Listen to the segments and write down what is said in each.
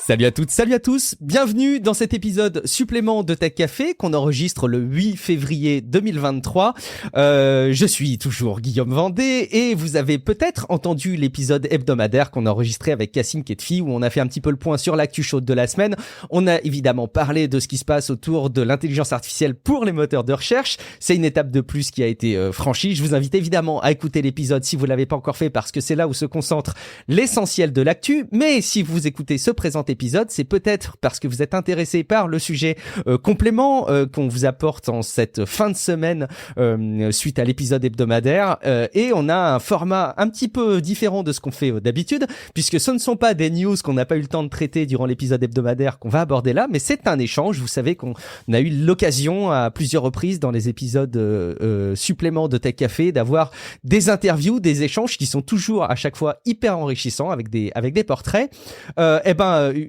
Salut à toutes, salut à tous, bienvenue dans cet épisode supplément de Tech Café qu'on enregistre le 8 février 2023. Je suis toujours Guillaume Vendée et vous avez peut-être entendu l'épisode hebdomadaire qu'on a enregistré avec Cassim Ketfi où on a fait un petit peu le point sur l'actu chaude de la semaine. On a évidemment parlé de ce qui se passe autour de l'intelligence artificielle pour les moteurs de recherche. C'est une étape de plus qui a été franchie. Je vous invite évidemment à écouter l'épisode si vous l'avez pas encore fait parce que c'est là où se concentre l'essentiel de l'actu. Mais si vous écoutez ce présent épisode, c'est peut-être parce que vous êtes intéressé par le sujet complément qu'on vous apporte en cette fin de semaine suite à l'épisode hebdomadaire et on a un format un petit peu différent de ce qu'on fait d'habitude puisque ce ne sont pas des news qu'on n'a pas eu le temps de traiter durant l'épisode hebdomadaire qu'on va aborder là, mais c'est un échange. Vous savez qu'on a eu l'occasion à plusieurs reprises dans les épisodes suppléments de Tech Café d'avoir des interviews, des échanges qui sont toujours à chaque fois hyper enrichissants avec des portraits.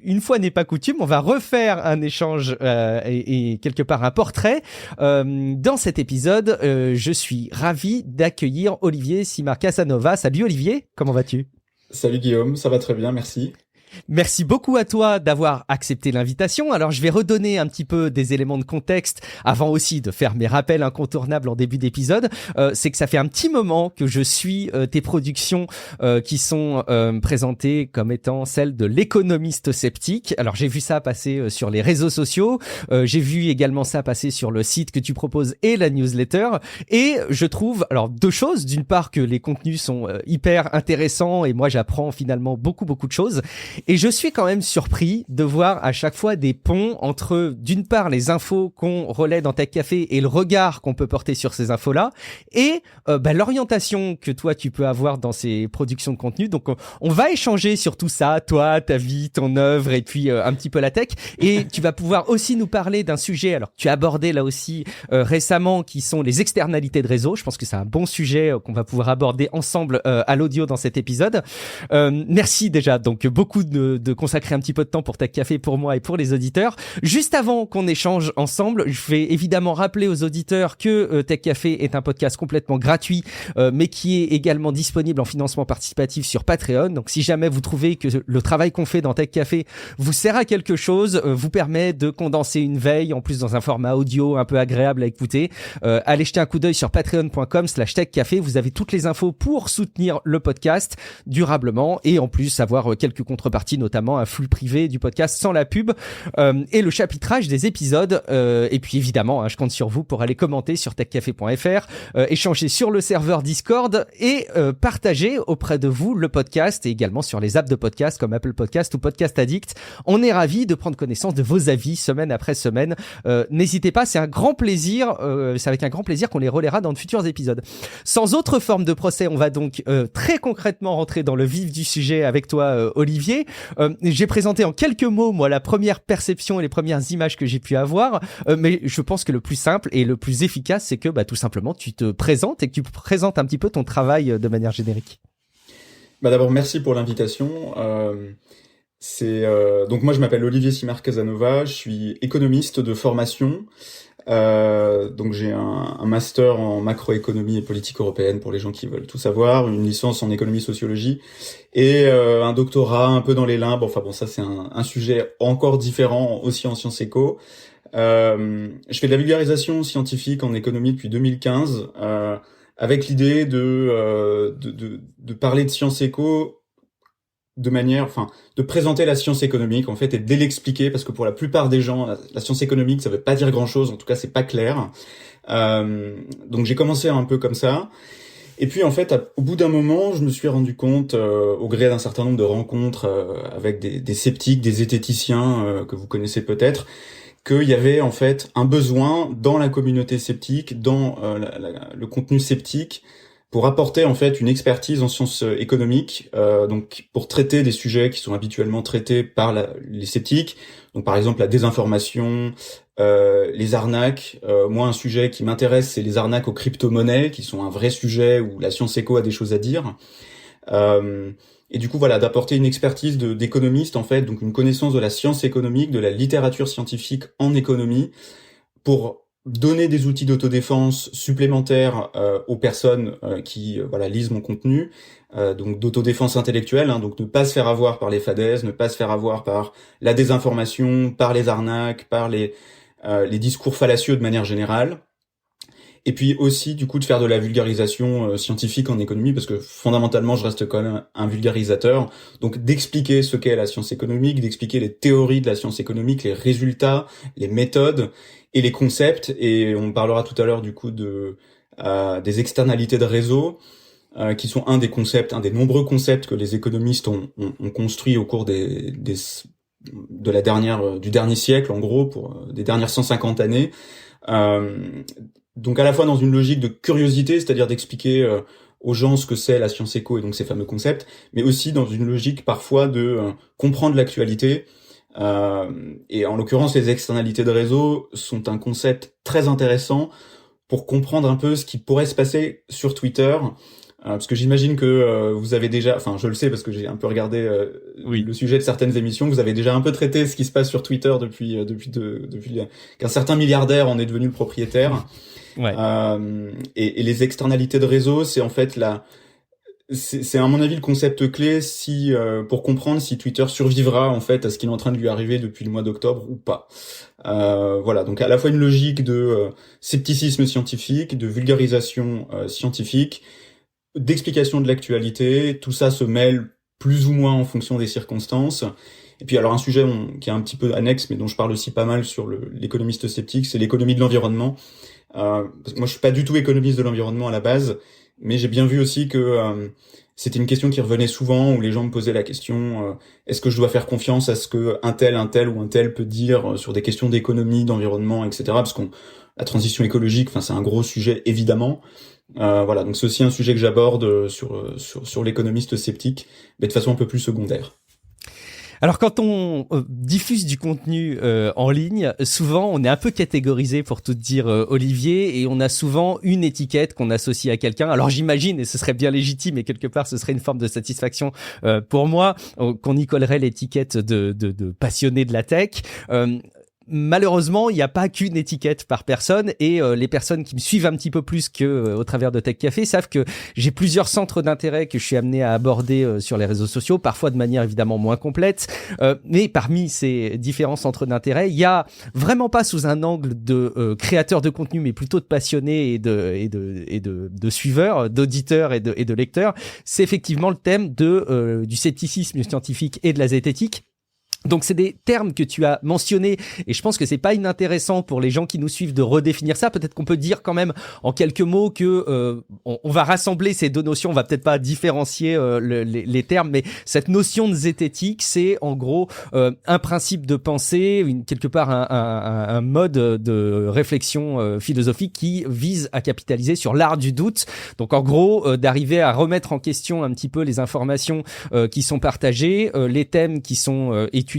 Une fois n'est pas coutume, on va refaire un échange et quelque part un portrait. Dans cet épisode, je suis ravi d'accueillir Olivier Simard Casanova. Salut Olivier, comment vas-tu ? Salut Guillaume, ça va très bien, merci. Merci beaucoup à toi d'avoir accepté l'invitation. Alors, je vais redonner un petit peu des éléments de contexte avant aussi de faire mes rappels incontournables en début d'épisode. C'est que ça fait un petit moment que je suis tes productions qui sont présentées comme étant celles de l'économiste sceptique. Alors, j'ai vu ça passer sur les réseaux sociaux. J'ai vu également ça passer sur le site que tu proposes et la newsletter. Et je trouve, alors, deux choses. D'une part, que les contenus sont hyper intéressants et moi, j'apprends finalement beaucoup de choses. Et je suis quand même surpris de voir à chaque fois des ponts entre, d'une part, les infos qu'on relaie dans Tech Café et le regard qu'on peut porter sur ces infos-là, et l'orientation que toi, tu peux avoir dans ces productions de contenu. Donc, on va échanger sur tout ça, toi, ta vie, ton œuvre, et puis un petit peu la tech. Et tu vas pouvoir aussi nous parler d'un sujet, alors tu as abordé là aussi récemment, qui sont les externalités de réseau. Je pense que c'est un bon sujet qu'on va pouvoir aborder ensemble à l'audio dans cet épisode. Merci déjà, donc beaucoup de consacrer un petit peu de temps pour Tech Café, pour moi et pour les auditeurs. Juste avant qu'on échange ensemble, je vais évidemment rappeler aux auditeurs que Tech Café est un podcast complètement gratuit, mais qui est également disponible en financement participatif sur Patreon. Donc si jamais vous trouvez que le travail qu'on fait dans Tech Café vous sert à quelque chose, vous permet de condenser une veille, en plus dans un format audio un peu agréable à écouter, allez jeter un coup d'œil sur patreon.com/techcafé. Vous avez toutes les infos pour soutenir le podcast durablement et en plus avoir quelques contreparties, notamment un flux privé du podcast sans la pub et le chapitrage des épisodes. Et puis évidemment, je compte sur vous pour aller commenter sur techcafé.fr, échanger sur le serveur Discord et partager auprès de vous le podcast et également sur les apps de podcast comme Apple Podcast ou Podcast Addict. On est ravis de prendre connaissance de vos avis semaine après semaine. N'hésitez pas, c'est un grand plaisir. C'est avec un grand plaisir qu'on les relaiera dans de futurs épisodes. Sans autre forme de procès, on va donc très concrètement rentrer dans le vif du sujet avec toi, Olivier. J'ai présenté en quelques mots, moi, la première perception et les premières images que j'ai pu avoir, mais je pense que le plus simple et le plus efficace, c'est que tout simplement, tu te présentes et que tu présentes un petit peu ton travail de manière générique. D'abord, merci pour l'invitation. Donc moi, je m'appelle Olivier Simard Casanova, je suis économiste de formation. Donc j'ai un master en macroéconomie et politique européenne pour les gens qui veulent tout savoir, une licence en économie sociologie et un doctorat un peu dans les limbes. Enfin bon, ça c'est un sujet encore différent aussi en sciences éco. Je fais de la vulgarisation scientifique en économie depuis 2015 avec l'idée de parler de sciences éco de présenter la science économique en fait et de l'expliquer parce que pour la plupart des gens la science économique ça veut pas dire grand chose, en tout cas c'est pas clair. Donc j'ai commencé un peu comme ça et puis en fait au bout d'un moment je me suis rendu compte au gré d'un certain nombre de rencontres avec des sceptiques, des zététiciens que vous connaissez peut-être, qu'il y avait en fait un besoin dans la communauté sceptique, dans le contenu sceptique, pour apporter en fait une expertise en sciences économiques, donc pour traiter des sujets qui sont habituellement traités par les sceptiques, donc par exemple la désinformation, les arnaques. Moi, un sujet qui m'intéresse, c'est les arnaques aux crypto-monnaies, qui sont un vrai sujet où la science éco a des choses à dire. Et du coup, voilà, d'apporter une expertise d'économiste en fait, donc une connaissance de la science économique, de la littérature scientifique en économie, pour donner des outils d'autodéfense supplémentaires aux personnes qui voilà lisent mon contenu, donc d'autodéfense intellectuelle, hein, donc ne pas se faire avoir par les fadaises, ne pas se faire avoir par la désinformation, par les arnaques, par les discours fallacieux de manière générale. Et puis aussi, du coup, de faire de la vulgarisation scientifique en économie, parce que fondamentalement, je reste quand même un vulgarisateur. Donc, d'expliquer ce qu'est la science économique, d'expliquer les théories de la science économique, les résultats, les méthodes et les concepts. Et on parlera tout à l'heure, du coup, des externalités de réseau, qui sont un des nombreux concepts que les économistes ont construit au cours du dernier siècle, en gros, pour des dernières 150 années. Donc à la fois dans une logique de curiosité, c'est-à-dire d'expliquer aux gens ce que c'est la science éco et donc ces fameux concepts, mais aussi dans une logique parfois de comprendre l'actualité. Et en l'occurrence, les externalités de réseau sont un concept très intéressant pour comprendre un peu ce qui pourrait se passer sur Twitter. Parce que j'imagine que vous avez déjà, enfin je le sais parce que j'ai un peu regardé le sujet de certaines émissions, vous avez déjà un peu traité ce qui se passe sur Twitter depuis qu'un certain milliardaire en est devenu le propriétaire. Ouais. Et les externalités de réseau, c'est en fait c'est à mon avis le concept clé pour comprendre si Twitter survivra en fait à ce qui est en train de lui arriver depuis le mois d'octobre ou pas. Voilà, donc à la fois une logique de scepticisme scientifique, de vulgarisation scientifique, d'explication de l'actualité, tout ça se mêle plus ou moins en fonction des circonstances. Et puis alors un sujet qui est un petit peu annexe, mais dont je parle aussi pas mal sur l'économiste sceptique, c'est l'économie de l'environnement. Parce que moi je suis pas du tout économiste de l'environnement à la base, mais j'ai bien vu aussi que c'était une question qui revenait souvent, où les gens me posaient la question est-ce que je dois faire confiance à ce que un tel ou un tel peut dire sur des questions d'économie, d'environnement, etc. Parce que la transition écologique, enfin c'est un gros sujet évidemment. Voilà, donc c'est aussi un sujet que j'aborde sur l'économiste sceptique, mais de façon un peu plus secondaire. Alors quand on diffuse du contenu en ligne, souvent on est un peu catégorisé pour tout te dire Olivier, et on a souvent une étiquette qu'on associe à quelqu'un. Alors j'imagine, et ce serait bien légitime et quelque part ce serait une forme de satisfaction pour moi, qu'on y collerait l'étiquette de passionné de la tech. Malheureusement, il n'y a pas qu'une étiquette par personne, et les personnes qui me suivent un petit peu plus que au travers de Tech Café savent que j'ai plusieurs centres d'intérêt que je suis amené à aborder sur les réseaux sociaux, parfois de manière évidemment moins complète, mais parmi ces différents centres d'intérêt, il y a vraiment pas sous un angle de créateur de contenu, mais plutôt de passionnés et de suiveurs, d'auditeurs et de lecteurs. C'est effectivement le thème du scepticisme scientifique et de la zététique. Donc c'est des termes que tu as mentionnés, et je pense que c'est pas inintéressant pour les gens qui nous suivent de redéfinir ça. Peut-être qu'on peut dire quand même en quelques mots que on va rassembler ces deux notions. On va peut-être pas différencier les termes, mais cette notion de zététique, c'est en gros un principe de pensée, quelque part un mode de réflexion philosophique qui vise à capitaliser sur l'art du doute. Donc en gros d'arriver à remettre en question un petit peu les informations qui sont partagées, les thèmes qui sont étudiés,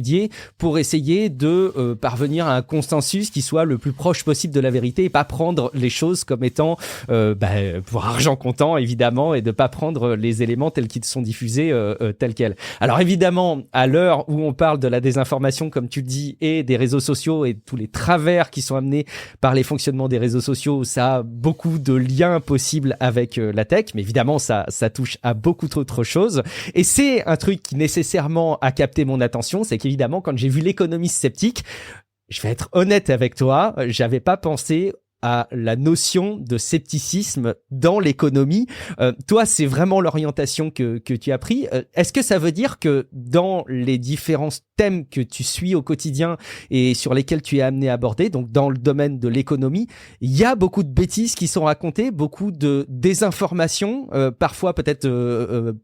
pour essayer de parvenir à un consensus qui soit le plus proche possible de la vérité, et pas prendre les choses comme étant pour argent comptant évidemment, et de pas prendre les éléments tels qu'ils sont diffusés tels quels. Alors évidemment, à l'heure où on parle de la désinformation comme tu le dis, et des réseaux sociaux et tous les travers qui sont amenés par les fonctionnements des réseaux sociaux, ça a beaucoup de liens possibles avec la tech, mais évidemment ça touche à beaucoup d'autres choses, et c'est un truc qui nécessairement a capté mon attention. C'est qu'évidemment, quand j'ai vu l'économiste sceptique, je vais être honnête avec toi, j'avais pas pensé à la notion de scepticisme dans l'économie. Toi, c'est vraiment l'orientation que tu as pris. Est-ce que ça veut dire que dans les différents thèmes que tu suis au quotidien et sur lesquels tu es amené à aborder, donc dans le domaine de l'économie, il y a beaucoup de bêtises qui sont racontées, beaucoup de désinformation, parfois peut-être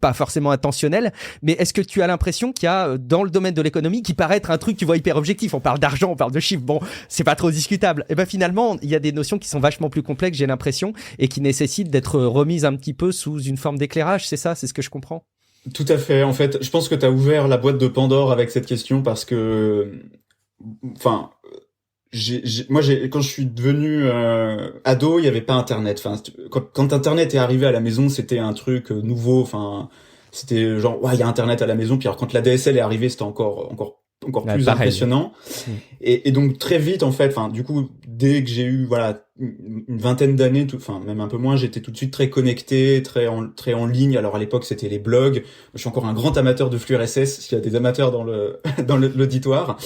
pas forcément intentionnelles, mais est-ce que tu as l'impression qu'il y a dans le domaine de l'économie, qui paraît être un truc, tu vois, hyper objectif, on parle d'argent, on parle de chiffres, bon, c'est pas trop discutable, et ben finalement, il y a des notions qui sont vachement plus complexes, j'ai l'impression, et qui nécessitent d'être remises un petit peu sous une forme d'éclairage, c'est ça, c'est ce que je comprends? Tout à fait. En fait, je pense que tu as ouvert la boîte de Pandore avec cette question parce que, enfin, quand je suis devenu ado, il y avait pas Internet. Enfin, quand Internet est arrivé à la maison, c'était un truc nouveau. Enfin, c'était genre, ouais, il y a Internet à la maison. Puis alors, quand la DSL est arrivée, c'était encore encore Ouais, plus pareil. impressionnant. Et donc très vite en fait, enfin du coup dès que j'ai eu voilà une vingtaine d'années, enfin même un peu moins, j'étais tout de suite très connecté, très en ligne. Alors à l'époque c'était les blogs. Je suis encore un grand amateur de flux RSS. S'il y a des amateurs dans le dans l'auditoire.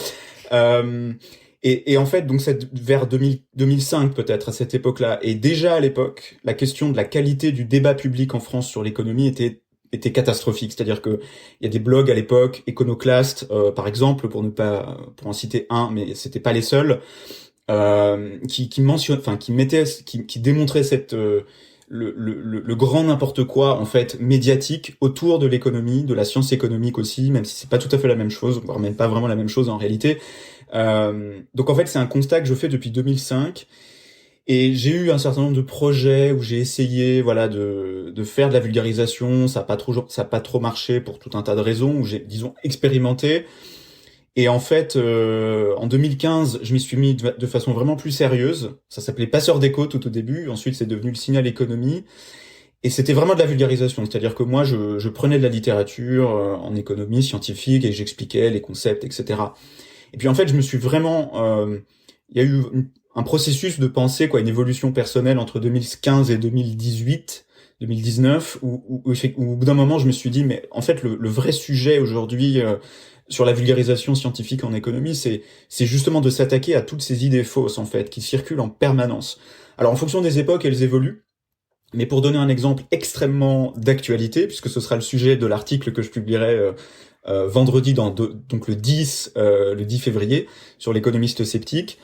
Et en fait, donc vers 2005 peut-être à cette époque-là, et déjà à l'époque, la question de la qualité du débat public en France sur l'économie était catastrophique. C'est-à-dire que il y a des blogs à l'époque, Iconoclast, par exemple, pour en citer un, mais c'était pas les seuls, qui mentionne, enfin qui démontrait le grand n'importe quoi en fait médiatique autour de l'économie, de la science économique aussi, même si c'est pas tout à fait la même chose, voire même pas vraiment la même chose en réalité. Donc en fait c'est un constat que je fais depuis 2005 et j'ai eu un certain nombre de projets où j'ai essayé voilà de faire de la vulgarisation, ça a pas trop marché pour tout un tas de raisons, où j'ai disons expérimenté. Et en fait, en 2015, je m'y suis mis de façon vraiment plus sérieuse. Ça s'appelait Passeur d'écho tout au début. Ensuite, c'est devenu le Signal Économie. Et c'était vraiment de la vulgarisation. C'est-à-dire que moi, je prenais de la littérature en économie scientifique et j'expliquais les concepts, etc. Et puis en fait, je me suis vraiment... il y a eu un processus de pensée, quoi, une évolution personnelle entre 2015 et 2018, 2019, où au bout d'un moment, je me suis dit, mais en fait, le vrai sujet aujourd'hui... sur la vulgarisation scientifique en économie, c'est justement de s'attaquer à toutes ces idées fausses, en fait, qui circulent en permanence. Alors, en fonction des époques, elles évoluent, mais pour donner un exemple extrêmement d'actualité, puisque ce sera le sujet de l'article que je publierai vendredi, donc le 10 février, sur l'économiste sceptique,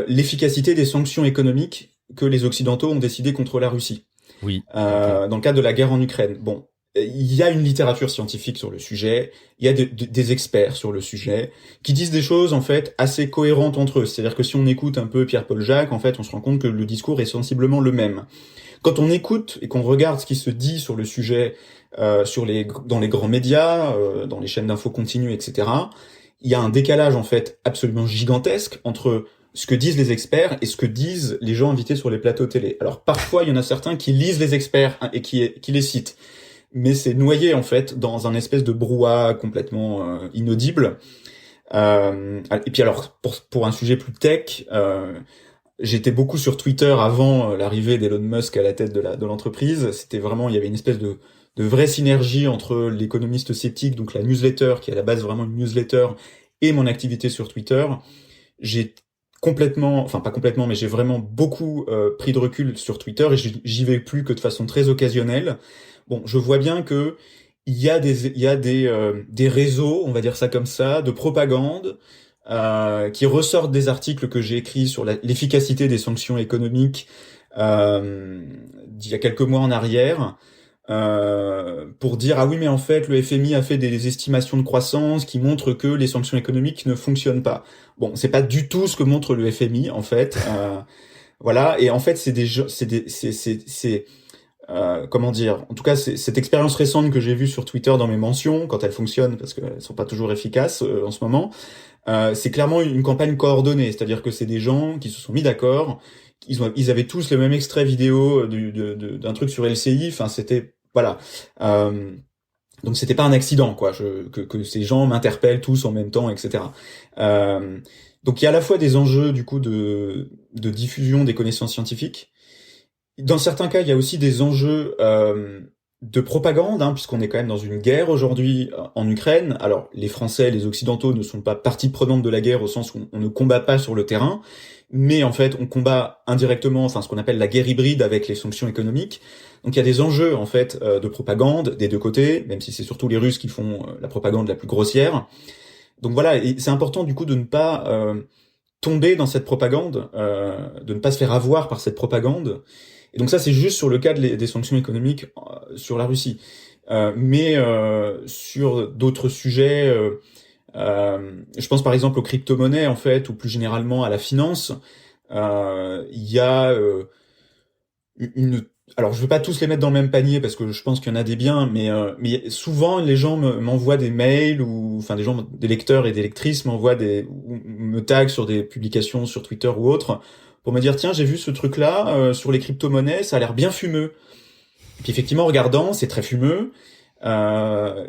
l'efficacité des sanctions économiques que les Occidentaux ont décidé contre la Russie. Oui. Dans le cadre de la guerre en Ukraine. Bon, il y a une littérature scientifique sur le sujet, il y a des experts sur le sujet qui disent des choses en fait assez cohérentes entre eux. C'est-à-dire que si on écoute un peu Pierre-Paul Jacques, en fait, on se rend compte que le discours est sensiblement le même. Quand on écoute et qu'on regarde ce qui se dit sur le sujet dans les grands médias, dans les chaînes d'infos continues, etc., il y a un décalage en fait absolument gigantesque entre ce que disent les experts et ce que disent les gens invités sur les plateaux télé. Alors parfois, il y en a certains qui lisent les experts et qui les citent, mais c'est noyé en fait dans un espèce de brouhaha complètement inaudible. Et puis alors pour un sujet plus tech, j'étais beaucoup sur Twitter avant l'arrivée d'Elon Musk à la tête de l'entreprise. C'était vraiment, il y avait une espèce de vraie synergie entre l'économiste sceptique, donc la newsletter qui est à la base vraiment une newsletter, et mon activité sur Twitter. J'ai complètement, enfin pas complètement, mais j'ai vraiment beaucoup pris de recul sur Twitter et j'y vais plus que de façon très occasionnelle. Bon, je vois bien que il y a des réseaux, on va dire ça comme ça, de propagande qui ressortent des articles que j'ai écrits sur l'efficacité des sanctions économiques d'il y a quelques mois en arrière, pour dire ah oui mais en fait le FMI a fait des estimations de croissance qui montrent que les sanctions économiques ne fonctionnent pas. Bon, c'est pas du tout ce que montre le FMI en fait. Voilà, et en fait comment dire, en tout cas c'est cette expérience récente que j'ai vue sur Twitter dans mes mentions, quand elles fonctionnent parce qu'elles sont pas toujours efficaces en ce moment, c'est clairement une campagne coordonnée, c'est-à-dire que c'est des gens qui se sont mis d'accord, ils avaient tous le même extrait vidéo d'un truc sur LCI, enfin c'était voilà, donc c'était pas un accident quoi, que ces gens m'interpellent tous en même temps, etc. Donc il y a à la fois des enjeux du coup de diffusion des connaissances scientifiques. Dans certains cas, il y a aussi des enjeux de propagande, hein, puisqu'on est quand même dans une guerre aujourd'hui en Ukraine. Alors, les Français, les Occidentaux ne sont pas partie prenante de la guerre au sens où on ne combat pas sur le terrain, mais en fait, on combat indirectement, enfin, ce qu'on appelle la guerre hybride avec les sanctions économiques. Donc, il y a des enjeux, en fait, de propagande des deux côtés, même si c'est surtout les Russes qui font la propagande la plus grossière. Donc voilà, et c'est important du coup de ne pas tomber dans cette propagande, de ne pas se faire avoir par cette propagande. Et donc ça, c'est juste sur le cas des sanctions économiques sur la Russie. Mais sur d'autres sujets, je pense par exemple aux crypto-monnaies, en fait, ou plus généralement à la finance, il y a alors je veux pas tous les mettre dans le même panier parce que je pense qu'il y en a des biens, mais souvent les gens m'envoient des mails ou enfin des lecteurs et des lectrices ou me taguent sur des publications sur Twitter ou autres pour me dire tiens j'ai vu ce truc là sur les crypto-monnaies, ça a l'air bien fumeux. Et puis effectivement en regardant c'est très fumeux.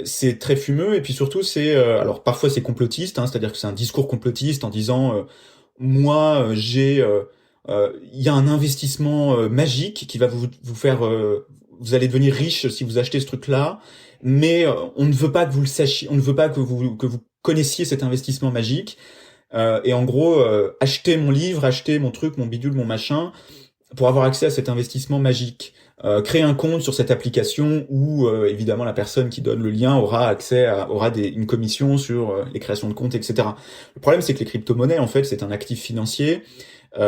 C'est très fumeux et puis surtout c'est alors parfois c'est complotiste, hein, c'est-à-dire que c'est un discours complotiste en disant moi il y a un investissement magique qui va vous faire vous allez devenir riche si vous achetez ce truc-là, mais on ne veut pas que vous le sachiez, on ne veut pas que vous connaissiez cet investissement magique. Et en gros, achetez mon livre, achetez mon truc, mon bidule, mon machin, pour avoir accès à cet investissement magique. Créer un compte sur cette application où évidemment la personne qui donne le lien aura une commission sur les créations de comptes, etc. Le problème c'est que les crypto-monnaies en fait c'est un actif financier qui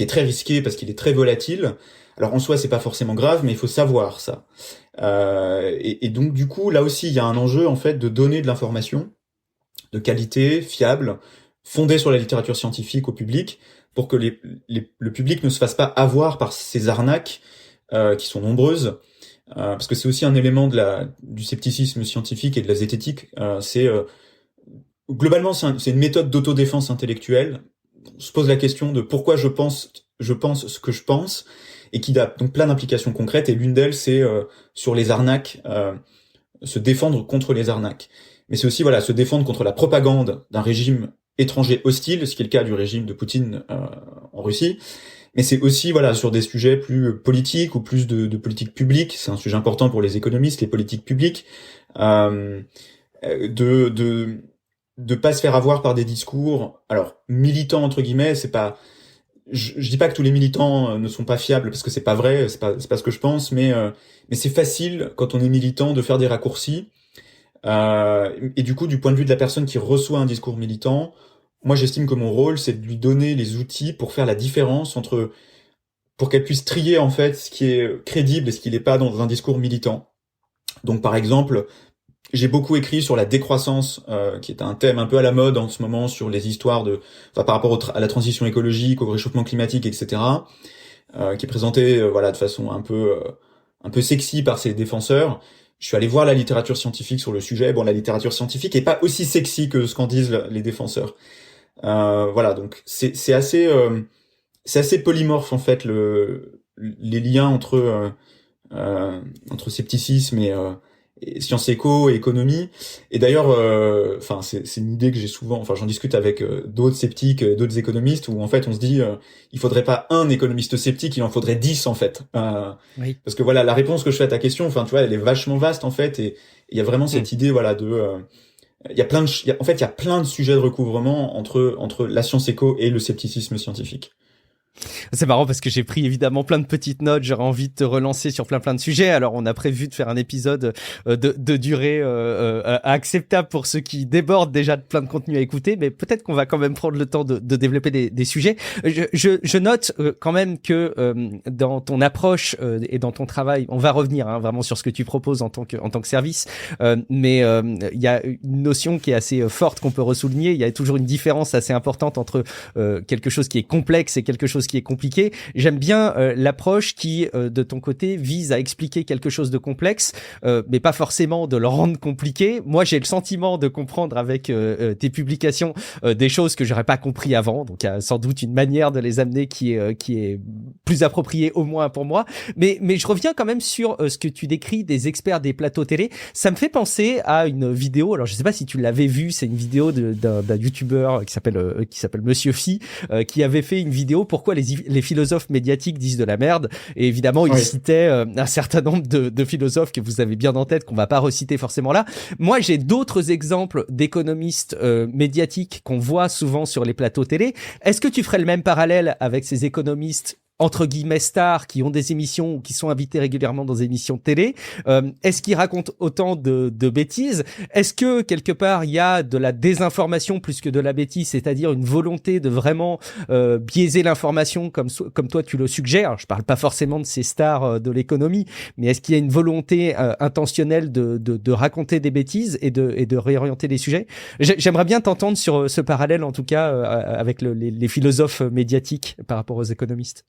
est très risqué parce qu'il est très volatile. Alors en soi c'est pas forcément grave mais il faut savoir ça. Et donc du coup là aussi il y a un enjeu en fait de donner de l'information de qualité, fiable, fondée sur la littérature scientifique au public pour que le public ne se fasse pas avoir par ces arnaques qui sont nombreuses, parce que c'est aussi un élément du scepticisme scientifique et de la zététique. Globalement, c'est une méthode d'autodéfense intellectuelle. On se pose la question de pourquoi je pense ce que je pense, et qui a donc plein d'implications concrètes. Et l'une d'elles, c'est sur les arnaques, se défendre contre les arnaques. Mais c'est aussi voilà se défendre contre la propagande d'un régime étranger hostile, ce qui est le cas du régime de Poutine en Russie. Mais c'est aussi voilà sur des sujets plus politiques ou plus de politique publique. C'est un sujet important pour les économistes, les politiques publiques, de pas se faire avoir par des discours. Alors militants entre guillemets, c'est pas. Je dis pas que tous les militants ne sont pas fiables parce que c'est pas vrai, c'est pas ce que je pense, mais c'est facile quand on est militant de faire des raccourcis. Et du coup, du point de vue de la personne qui reçoit un discours militant, moi j'estime que mon rôle c'est de lui donner les outils pour faire la différence pour qu'elle puisse trier en fait ce qui est crédible et ce qui n'est pas dans un discours militant. Donc par exemple, j'ai beaucoup écrit sur la décroissance, qui est un thème un peu à la mode en ce moment sur les histoires par rapport à la transition écologique, au réchauffement climatique, etc., qui est présenté voilà de façon un peu sexy par ses défenseurs. Je suis allé voir la littérature scientifique sur le sujet. Bon, la littérature scientifique est pas aussi sexy que ce qu'en disent les défenseurs. Voilà, donc c'est assez polymorphe en fait les liens entre scepticisme et sciences éco et économie. Et d'ailleurs, enfin c'est une idée que j'ai souvent. Enfin, j'en discute avec d'autres sceptiques, d'autres économistes, où en fait on se dit il faudrait pas un économiste sceptique, il en faudrait 10 en fait. Oui. Parce que voilà, la réponse que je fais à ta question, enfin tu vois, elle est vachement vaste en fait, et il y a vraiment cette idée voilà il y a en fait il y a plein de sujets de recouvrement entre la science éco et le scepticisme scientifique. C'est marrant parce que j'ai pris évidemment plein de petites notes. J'aurais envie de te relancer sur plein de sujets. Alors, on a prévu de faire un épisode de durée acceptable pour ceux qui débordent déjà de plein de contenu à écouter, mais peut-être qu'on va quand même prendre le temps de développer des sujets. Je note quand même que dans ton approche et dans ton travail, on va revenir vraiment sur ce que tu proposes en tant que service, mais il y a une notion qui est assez forte qu'on peut ressouligner. Il y a toujours une différence assez importante entre quelque chose qui est complexe et quelque chose qui est compliqué. J'aime bien l'approche qui, de ton côté, vise à expliquer quelque chose de complexe, mais pas forcément de le rendre compliqué. Moi, j'ai le sentiment de comprendre avec tes publications des choses que j'aurais pas compris avant. Donc, il y a sans doute une manière de les amener qui est plus appropriée, au moins pour moi. Mais je reviens quand même sur ce que tu décris des experts des plateaux télé. Ça me fait penser à une vidéo. Alors, je sais pas si tu l'avais vue. C'est une vidéo d'un youtubeur qui s'appelle Monsieur Phi, qui avait fait une vidéo pourquoi les philosophes médiatiques disent de la merde. Et évidemment, il citait un certain nombre de philosophes que vous avez bien en tête, qu'on va pas reciter forcément là. Moi, j'ai d'autres exemples d'économistes médiatiques qu'on voit souvent sur les plateaux télé. Est-ce que tu ferais le même parallèle avec ces économistes entre guillemets stars qui ont des émissions ou qui sont invités régulièrement dans des émissions de télé? Est-ce qu'ils racontent autant de bêtises? Est-ce que quelque part il y a de la désinformation plus que de la bêtise, c'est-à-dire une volonté de vraiment biaiser l'information comme toi tu le suggères? Je parle pas forcément de ces stars de l'économie, mais est-ce qu'il y a une volonté intentionnelle de raconter des bêtises et de réorienter les sujets? J'aimerais bien t'entendre sur ce parallèle, en tout cas avec les philosophes médiatiques par rapport aux économistes.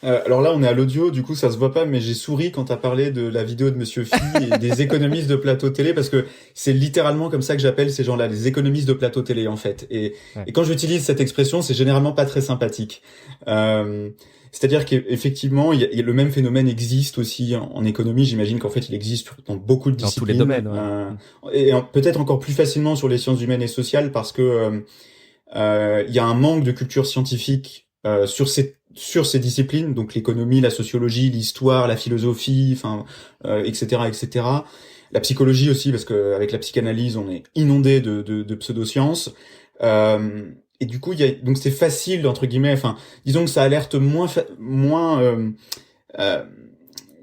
Alors là, on est à l'audio, du coup, ça se voit pas, mais j'ai souri quand t'as parlé de la vidéo de Monsieur Phi et des économistes de plateau télé, parce que c'est littéralement comme ça que j'appelle ces gens-là, les économistes de plateau télé, en fait. Ouais. Et quand j'utilise cette expression, c'est généralement pas très sympathique. Euh, C'est-à-dire qu'effectivement, le même phénomène existe aussi en économie. J'imagine qu'en fait, il existe dans beaucoup de Dans tous les disciplines, domaines, ouais. peut-être encore plus facilement sur les sciences humaines et sociales, parce que il y a un manque de culture scientifique sur ces disciplines, donc l'économie, la sociologie, l'histoire, la philosophie, enfin, etc., etc. La psychologie aussi, parce que avec la psychanalyse, on est inondé de pseudosciences. Et du coup, donc c'est facile entre guillemets. Enfin, disons que ça alerte moins. Euh,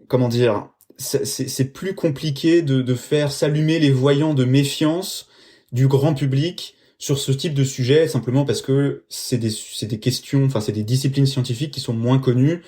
comment dire, c'est plus compliqué de faire s'allumer les voyants de méfiance du grand public sur ce type de sujet, simplement parce que c'est des questions, enfin c'est des disciplines scientifiques qui sont moins connues.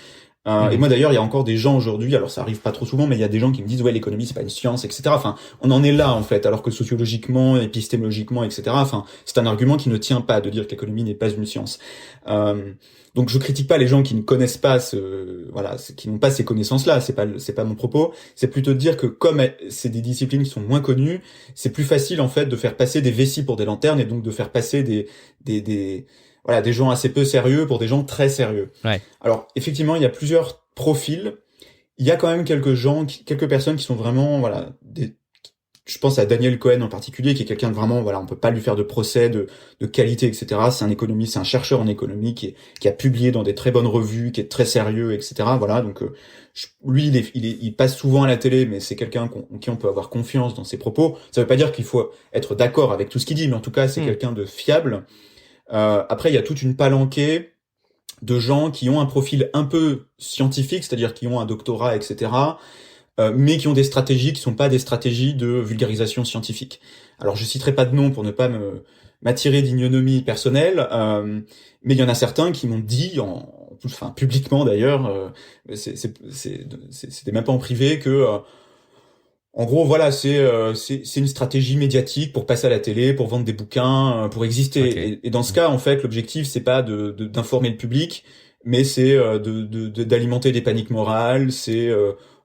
Et Mhm. moi d'ailleurs, il y a encore des gens aujourd'hui, alors ça arrive pas trop souvent, mais il y a des gens qui me disent ouais, l'économie c'est pas une science, etc. Enfin, on en est là en fait, alors que sociologiquement, épistémologiquement, etc. Enfin, c'est un argument qui ne tient pas de dire que l'économie n'est pas une science. Euh, donc je critique pas les gens qui ne connaissent pas qui n'ont pas ces connaissances-là. C'est pas mon propos. C'est plutôt de dire que comme c'est des disciplines qui sont moins connues, c'est plus facile en fait de faire passer des vessies pour des lanternes et donc de faire passer des gens assez peu sérieux pour des gens très sérieux. Ouais. Alors, effectivement, il y a plusieurs profils. Il y a quand même quelques personnes qui sont vraiment, voilà, je pense à Daniel Cohen en particulier, qui est quelqu'un de vraiment, voilà, on peut pas lui faire de procès de qualité, etc. C'est un économiste, c'est un chercheur en économie qui a publié dans des très bonnes revues, qui est très sérieux, etc. Voilà, donc lui, il passe souvent à la télé, mais c'est quelqu'un en qui on peut avoir confiance dans ses propos. Ça veut pas dire qu'il faut être d'accord avec tout ce qu'il dit, mais en tout cas, c'est Mhm. quelqu'un de fiable. Après, il y a toute une palanquée de gens qui ont un profil un peu scientifique, c'est-à-dire qui ont un doctorat, etc., mais qui ont des stratégies qui sont pas des stratégies de vulgarisation scientifique. Alors je citerai pas de nom pour ne pas m'attirer d'ignominie personnelle, mais il y en a certains qui m'ont dit, enfin publiquement d'ailleurs, c'était même pas en privé, que en gros, voilà, c'est une stratégie médiatique pour passer à la télé, pour vendre des bouquins, pour exister. Ok. Et dans ce Mhm. cas, en fait, l'objectif c'est pas d'informer le public, mais c'est d'alimenter des paniques morales, c'est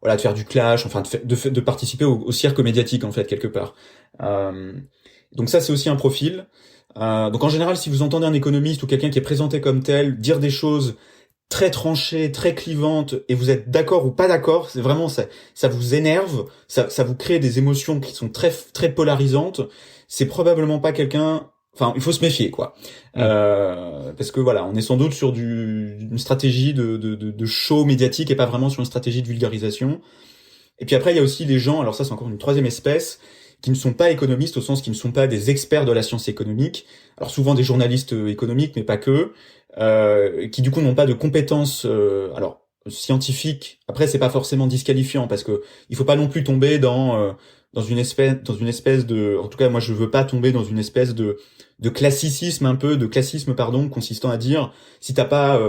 voilà de faire du clash, enfin de participer au cirque médiatique en fait quelque part. Euh, donc ça c'est aussi un profil. Donc en général, si vous entendez un économiste ou quelqu'un qui est présenté comme tel dire des choses très tranchée, très clivante, et vous êtes d'accord ou pas d'accord, c'est vraiment ça vous énerve, ça vous crée des émotions qui sont très très polarisantes. C'est probablement pas quelqu'un. Enfin, il faut se méfier, quoi. Mhm. Parce que voilà, on est sans doute sur une stratégie de show médiatique et pas vraiment sur une stratégie de vulgarisation. Et puis après, il y a aussi les gens, alors ça c'est encore une troisième espèce, qui ne sont pas économistes au sens qui ne sont pas des experts de la science économique. Alors souvent des journalistes économiques, mais pas que, qui du coup n'ont pas de compétences, alors scientifiques. Après, c'est pas forcément disqualifiant parce que il faut pas non plus tomber dans une espèce de, en tout cas moi je veux pas tomber dans une espèce de classicisme un peu, de classisme pardon, consistant à dire si t'as pas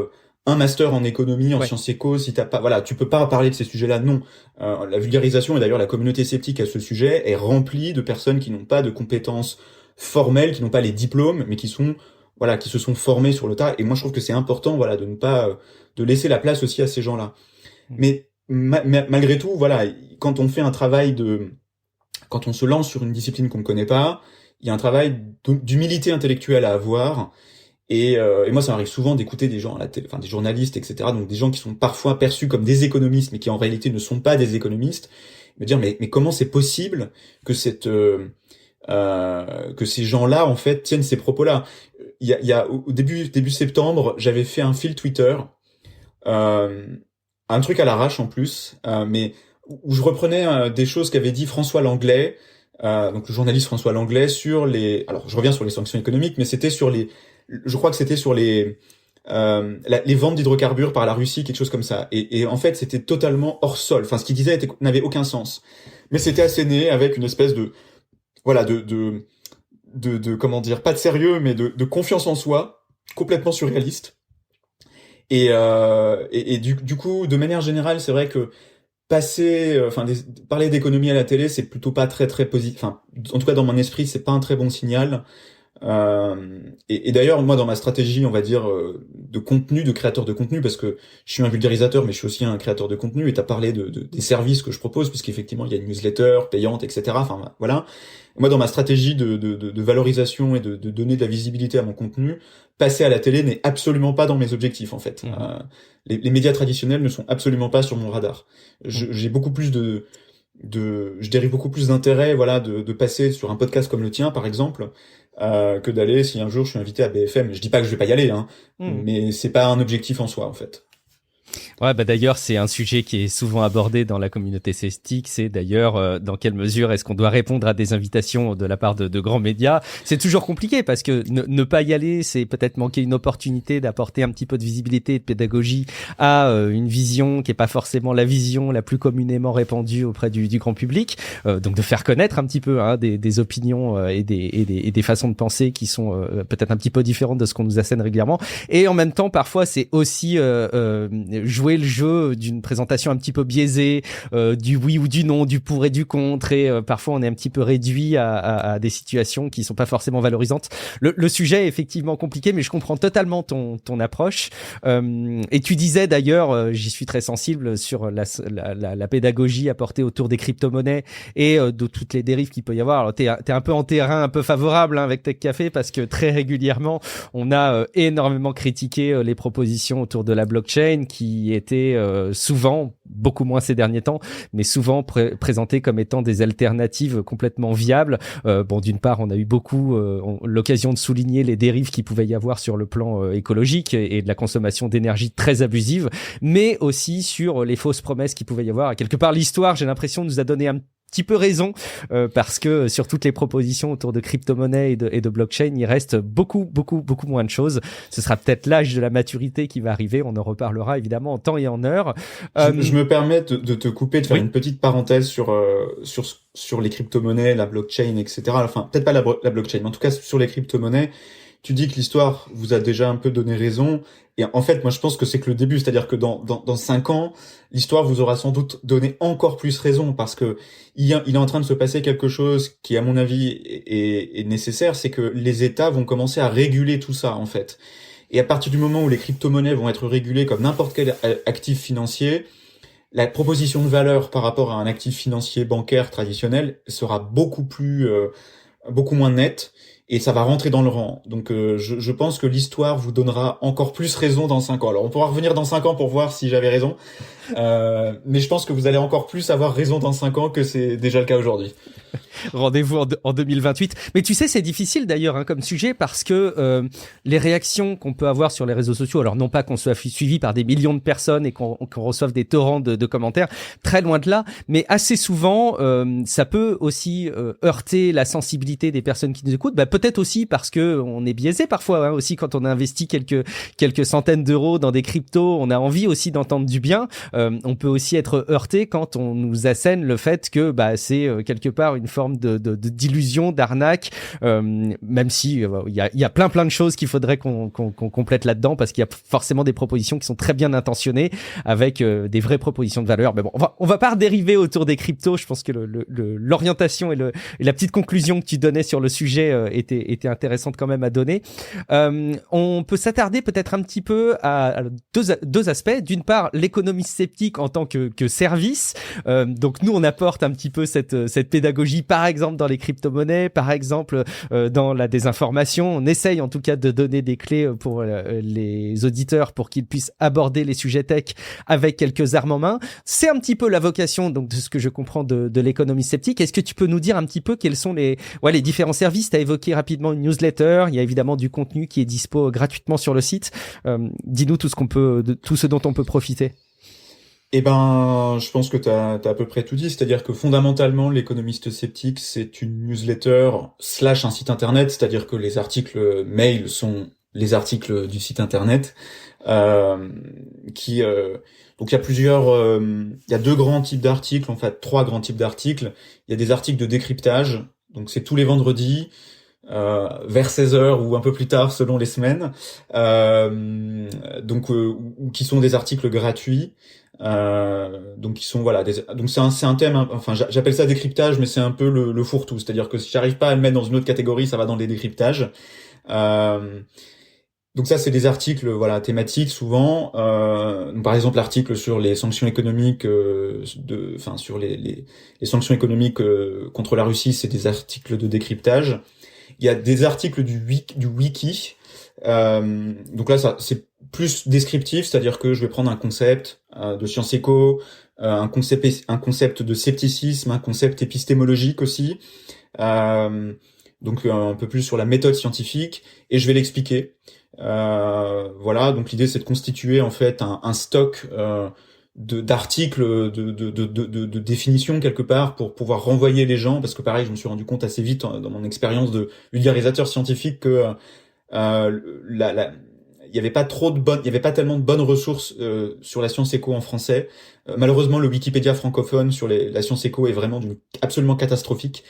un master en économie, en Ouais. sciences éco, si t'as pas, voilà, tu peux pas parler de ces sujets-là. Non, la vulgarisation et d'ailleurs la communauté sceptique à ce sujet est remplie de personnes qui n'ont pas de compétences formelles, qui n'ont pas les diplômes, mais qui sont, voilà, qui se sont formés sur le tas. Et moi, je trouve que c'est important, voilà, de ne pas, de laisser la place aussi à ces gens-là. Mhm. Mais malgré tout, voilà, quand on fait un travail quand on se lance sur une discipline qu'on ne connaît pas, il y a un travail d'humilité intellectuelle à avoir. Et moi, ça m'arrive souvent d'écouter des gens à la télé, enfin des journalistes, etc. Donc des gens qui sont parfois perçus comme des économistes, mais qui en réalité ne sont pas des économistes. Me dire, mais comment c'est possible que que ces gens-là en fait tiennent ces propos-là? Il y a au début septembre, j'avais fait un fil Twitter, euh, un truc à l'arrache en plus, mais où je reprenais des choses qu'avait dit François Langlais, donc le journaliste François Langlais sur les. Alors je reviens sur les sanctions économiques, mais c'était sur les. Je crois que c'était sur les ventes d'hydrocarbures par la Russie, quelque chose comme ça. Et en fait, c'était totalement hors sol. Enfin, ce qu'il disait n'avait aucun sens. Mais c'était asséné avec une espèce de voilà comment dire, pas de sérieux, mais de confiance en soi, complètement surréaliste. Et du coup, de manière générale, c'est vrai que parler d'économie à la télé, c'est plutôt pas très très positif. Enfin, en tout cas dans mon esprit, c'est pas un très bon signal. Et d'ailleurs, moi, dans ma stratégie, on va dire de contenu, de créateur de contenu, parce que je suis un vulgarisateur, mais je suis aussi un créateur de contenu, et t'as parlé des services que je propose, puisqu'effectivement, il y a une newsletter payante, etc. Enfin, voilà. Moi, dans ma stratégie de valorisation et de donner de la visibilité à mon contenu, passer à la télé n'est absolument pas dans mes objectifs, en fait. Les médias traditionnels ne sont absolument pas sur mon radar. J'ai beaucoup plus je dérive beaucoup plus d'intérêt, voilà, de passer sur un podcast comme le tien, par exemple, que d'aller, si un jour je suis invité à BFM. Je dis pas que je vais pas y aller, hein, mais c'est pas un objectif en soi, en fait. Ouais, bah d'ailleurs, c'est un sujet qui est souvent abordé dans la communauté sceptique. C'est d'ailleurs dans quelle mesure est-ce qu'on doit répondre à des invitations de la part de grands médias. C'est toujours compliqué parce que ne pas y aller, c'est peut-être manquer une opportunité d'apporter un petit peu de visibilité et de pédagogie à une vision qui est pas forcément la vision la plus communément répandue auprès du grand public. Donc de faire connaître un petit peu des opinions et des façons de penser qui sont peut-être un petit peu différentes de ce qu'on nous assène régulièrement. Et en même temps, parfois, c'est aussi jouer le jeu d'une présentation un petit peu biaisée, du oui ou du non, du pour et du contre, et parfois on est un petit peu réduit à des situations qui sont pas forcément valorisantes. Le sujet est effectivement compliqué, mais je comprends totalement ton approche. Et tu disais d'ailleurs, j'y suis très sensible sur la pédagogie apportée autour des crypto-monnaies et de toutes les dérives qu'il peut y avoir. Alors t'es un peu en terrain un peu favorable avec Tech Café parce que très régulièrement on a énormément critiqué les propositions autour de la blockchain qui étaient souvent, beaucoup moins ces derniers temps, mais souvent présentées comme étant des alternatives complètement viables. Bon, d'une part, on a eu beaucoup l'occasion de souligner les dérives qu'il pouvait y avoir sur le plan écologique et de la consommation d'énergie très abusive, mais aussi sur les fausses promesses qu'il pouvait y avoir. Et quelque part, l'histoire, j'ai l'impression, nous a donné un petit peu raison parce que sur toutes les propositions autour de crypto-monnaies et de blockchain, il reste beaucoup moins de choses. Ce sera peut-être l'âge de la maturité qui va arriver. On en reparlera évidemment en temps et en heure. Je me permets de te couper, de faire une petite parenthèse sur les crypto-monnaies, la blockchain, etc. Enfin, peut-être pas la blockchain, mais en tout cas sur les crypto-monnaies. Tu dis que l'histoire vous a déjà un peu donné raison. Et en fait, moi, je pense que c'est que le début. C'est-à-dire que dans 5 ans, l'histoire vous aura sans doute donné encore plus raison parce que il est en train de se passer quelque chose qui, à mon avis, est nécessaire. C'est que les États vont commencer à réguler tout ça, en fait. Et à partir du moment où les crypto-monnaies vont être régulées comme n'importe quel actif financier, la proposition de valeur par rapport à un actif financier bancaire traditionnel sera beaucoup moins nette. Et ça va rentrer dans le rang. Donc je pense que l'histoire vous donnera encore plus raison dans 5 ans. Alors on pourra revenir dans 5 ans pour voir si j'avais raison. Mais je pense que vous allez encore plus avoir raison dans 5 ans que c'est déjà le cas aujourd'hui. Rendez-vous en 2028. Mais tu sais, c'est difficile d'ailleurs comme sujet parce que les réactions qu'on peut avoir sur les réseaux sociaux, alors non pas qu'on soit suivi par des millions de personnes et qu'on reçoive des torrents de commentaires, très loin de là, mais assez souvent, ça peut aussi heurter la sensibilité des personnes qui nous écoutent. Bah, peut-être aussi parce que on est biaisé parfois, aussi quand on a investi quelques centaines d'euros dans des cryptos, on a envie aussi d'entendre du bien. On peut aussi être heurté quand on nous assène le fait que c'est quelque part une forme d'illusion, d'arnaque, même si il y a plein de choses qu'il faudrait qu'on complète là-dedans parce qu'il y a forcément des propositions qui sont très bien intentionnées avec des vraies propositions de valeur. Mais bon, on va pas dériver autour des cryptos. Je pense que l'orientation et la petite conclusion que tu donnais sur le sujet était intéressante quand même à donner. On peut s'attarder peut-être un petit peu à deux aspects. D'une part, l'économie sceptique en tant que service. Donc nous, on apporte un petit peu cette pédagogie, par exemple dans les crypto-monnaies, par exemple dans la désinformation. On essaye en tout cas de donner des clés pour les auditeurs pour qu'ils puissent aborder les sujets tech avec quelques armes en main. C'est un petit peu la vocation donc de ce que je comprends de l'économie sceptique. Est-ce que tu peux nous dire un petit peu quels sont les différents services? Tu as évoqué rapidement une newsletter, il y a évidemment du contenu qui est dispo gratuitement sur le site. Dis-nous tout ce dont on peut profiter. Eh ben, je pense que t'as à peu près tout dit, c'est-à-dire que fondamentalement, l'économiste sceptique, c'est une newsletter / un site internet, c'est-à-dire que les articles mail sont les articles du site internet, donc il y a 2 grands types d'articles, en fait 3 grands types d'articles. Il y a des articles de décryptage, donc c'est tous les vendredis, vers 16h ou un peu plus tard selon les semaines, ou qui sont des articles gratuits. Donc qui sont donc c'est un thème, enfin j'appelle ça décryptage, mais c'est un peu le fourre-tout, c'est-à-dire que si j'arrive pas à le mettre dans une autre catégorie, ça va dans les décryptages. Donc ça, c'est des articles, voilà, thématiques souvent. Donc par exemple, l'article sur les sanctions économiques, sur les sanctions économiques contre la Russie, c'est des articles de décryptage. Il y a des articles du wiki. Donc là, ça, c'est plus descriptif, c'est-à-dire que je vais prendre un concept de science éco, un concept de scepticisme, un concept épistémologique aussi. Donc un peu plus sur la méthode scientifique, et je vais l'expliquer. Voilà, donc l'idée c'est de constituer en fait un stock d'articles, de définitions quelque part pour pouvoir renvoyer les gens, parce que pareil, je me suis rendu compte assez vite dans mon expérience de vulgarisateur scientifique que il y avait pas tellement de bonnes ressources sur la science éco en français. Malheureusement, le Wikipédia francophone sur la science éco est vraiment absolument catastrophique.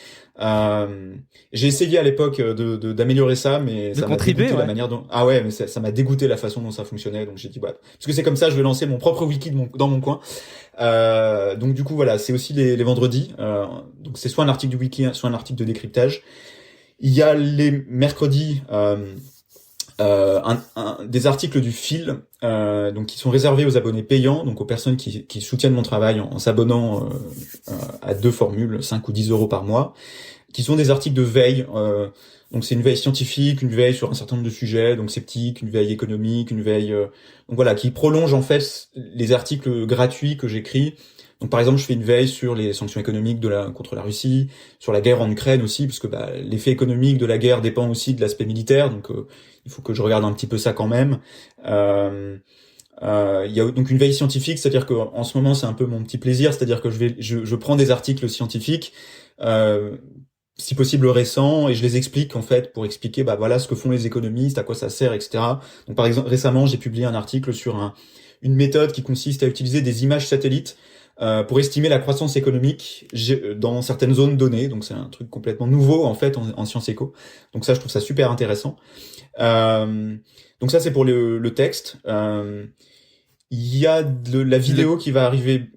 J'ai essayé à l'époque d'améliorer ça, mais De ça m'a contribuer, dégoûté ouais. la manière dont mais ça m'a dégoûté la façon dont ça fonctionnait. Donc j'ai dit parce que c'est comme ça, je vais lancer mon propre wiki dans mon coin. Donc du coup voilà, c'est aussi les vendredis. Donc c'est soit un article du wiki, soit un article de décryptage. Il y a les mercredis. Des articles du fil, donc qui sont réservés aux abonnés payants, donc aux personnes qui soutiennent mon travail en s'abonnant à 2 formules, 5 ou 10 euros par mois, qui sont des articles de veille. Donc c'est une veille scientifique, une veille sur un certain nombre de sujets, donc sceptique, une veille économique, une veille, donc voilà, qui prolonge en fait les articles gratuits que j'écris. Donc par exemple, je fais une veille sur les sanctions économiques contre la Russie, sur la guerre en Ukraine aussi, parce que l'effet économique de la guerre dépend aussi de l'aspect militaire, donc il faut que je regarde un petit peu ça quand même. Il y a donc une veille scientifique, c'est-à-dire que en ce moment c'est un peu mon petit plaisir, c'est-à-dire que je prends des articles scientifiques, si possible récents, et je les explique en fait pour expliquer voilà ce que font les économistes, à quoi ça sert, etc. Donc par exemple récemment j'ai publié un article sur une méthode qui consiste à utiliser des images satellites pour estimer la croissance économique dans certaines zones données. Donc c'est un truc complètement nouveau en fait en sciences éco. Donc ça, je trouve ça super intéressant. Donc ça, c'est pour le texte. Il y a la vidéo qui va arriver.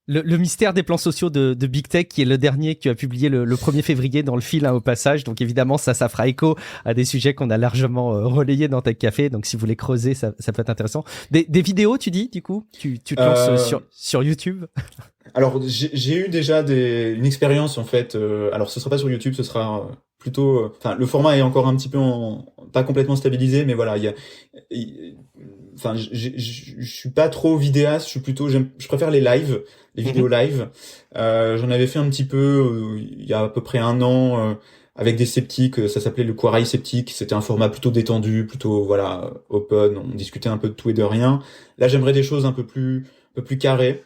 Le mystère des plans sociaux de Big Tech, qui est le dernier que tu as publié le 1er février dans le fil, au passage. Donc évidemment, ça fera écho à des sujets qu'on a largement relayés dans Tech Café. Donc si vous voulez creuser, ça peut être intéressant. Des vidéos, tu dis, du coup, tu te lances sur YouTube? Alors j'ai eu déjà une expérience en fait. Alors ce sera pas sur YouTube, ce sera plutôt. Enfin, le format est encore un petit peu pas complètement stabilisé, mais voilà, je suis pas trop vidéaste, je préfère les lives, les vidéos live. J'en avais fait un petit peu il y a à peu près 1 an avec des sceptiques, ça s'appelait le Quarail sceptique, c'était un format plutôt détendu, plutôt voilà, open, on discutait un peu de tout et de rien. Là, j'aimerais des choses un peu plus carrées.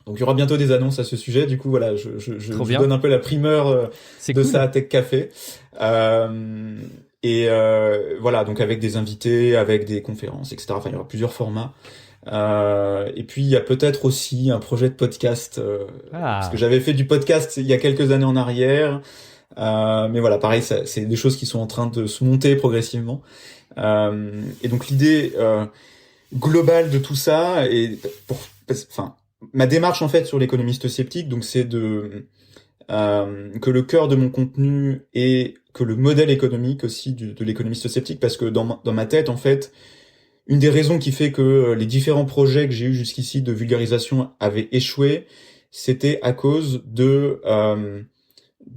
Donc il y aura bientôt des annonces à ce sujet, du coup voilà, je donne un peu la primeur de cool. Ça à Tech Café. Voilà, donc avec des invités, avec des conférences, etc. Enfin, il y aura plusieurs formats. Et puis il y a peut-être aussi un projet de podcast, parce que j'avais fait du podcast il y a quelques années en arrière. Mais voilà, pareil, c'est des choses qui sont en train de se monter progressivement. Et donc l'idée globale de tout ça, ma démarche en fait sur l'économiste sceptique, donc c'est que le cœur de mon contenu est que le modèle économique aussi de l'économiste sceptique, parce que dans ma tête en fait, une des raisons qui fait que les différents projets que j'ai eu jusqu'ici de vulgarisation avaient échoué, c'était à cause de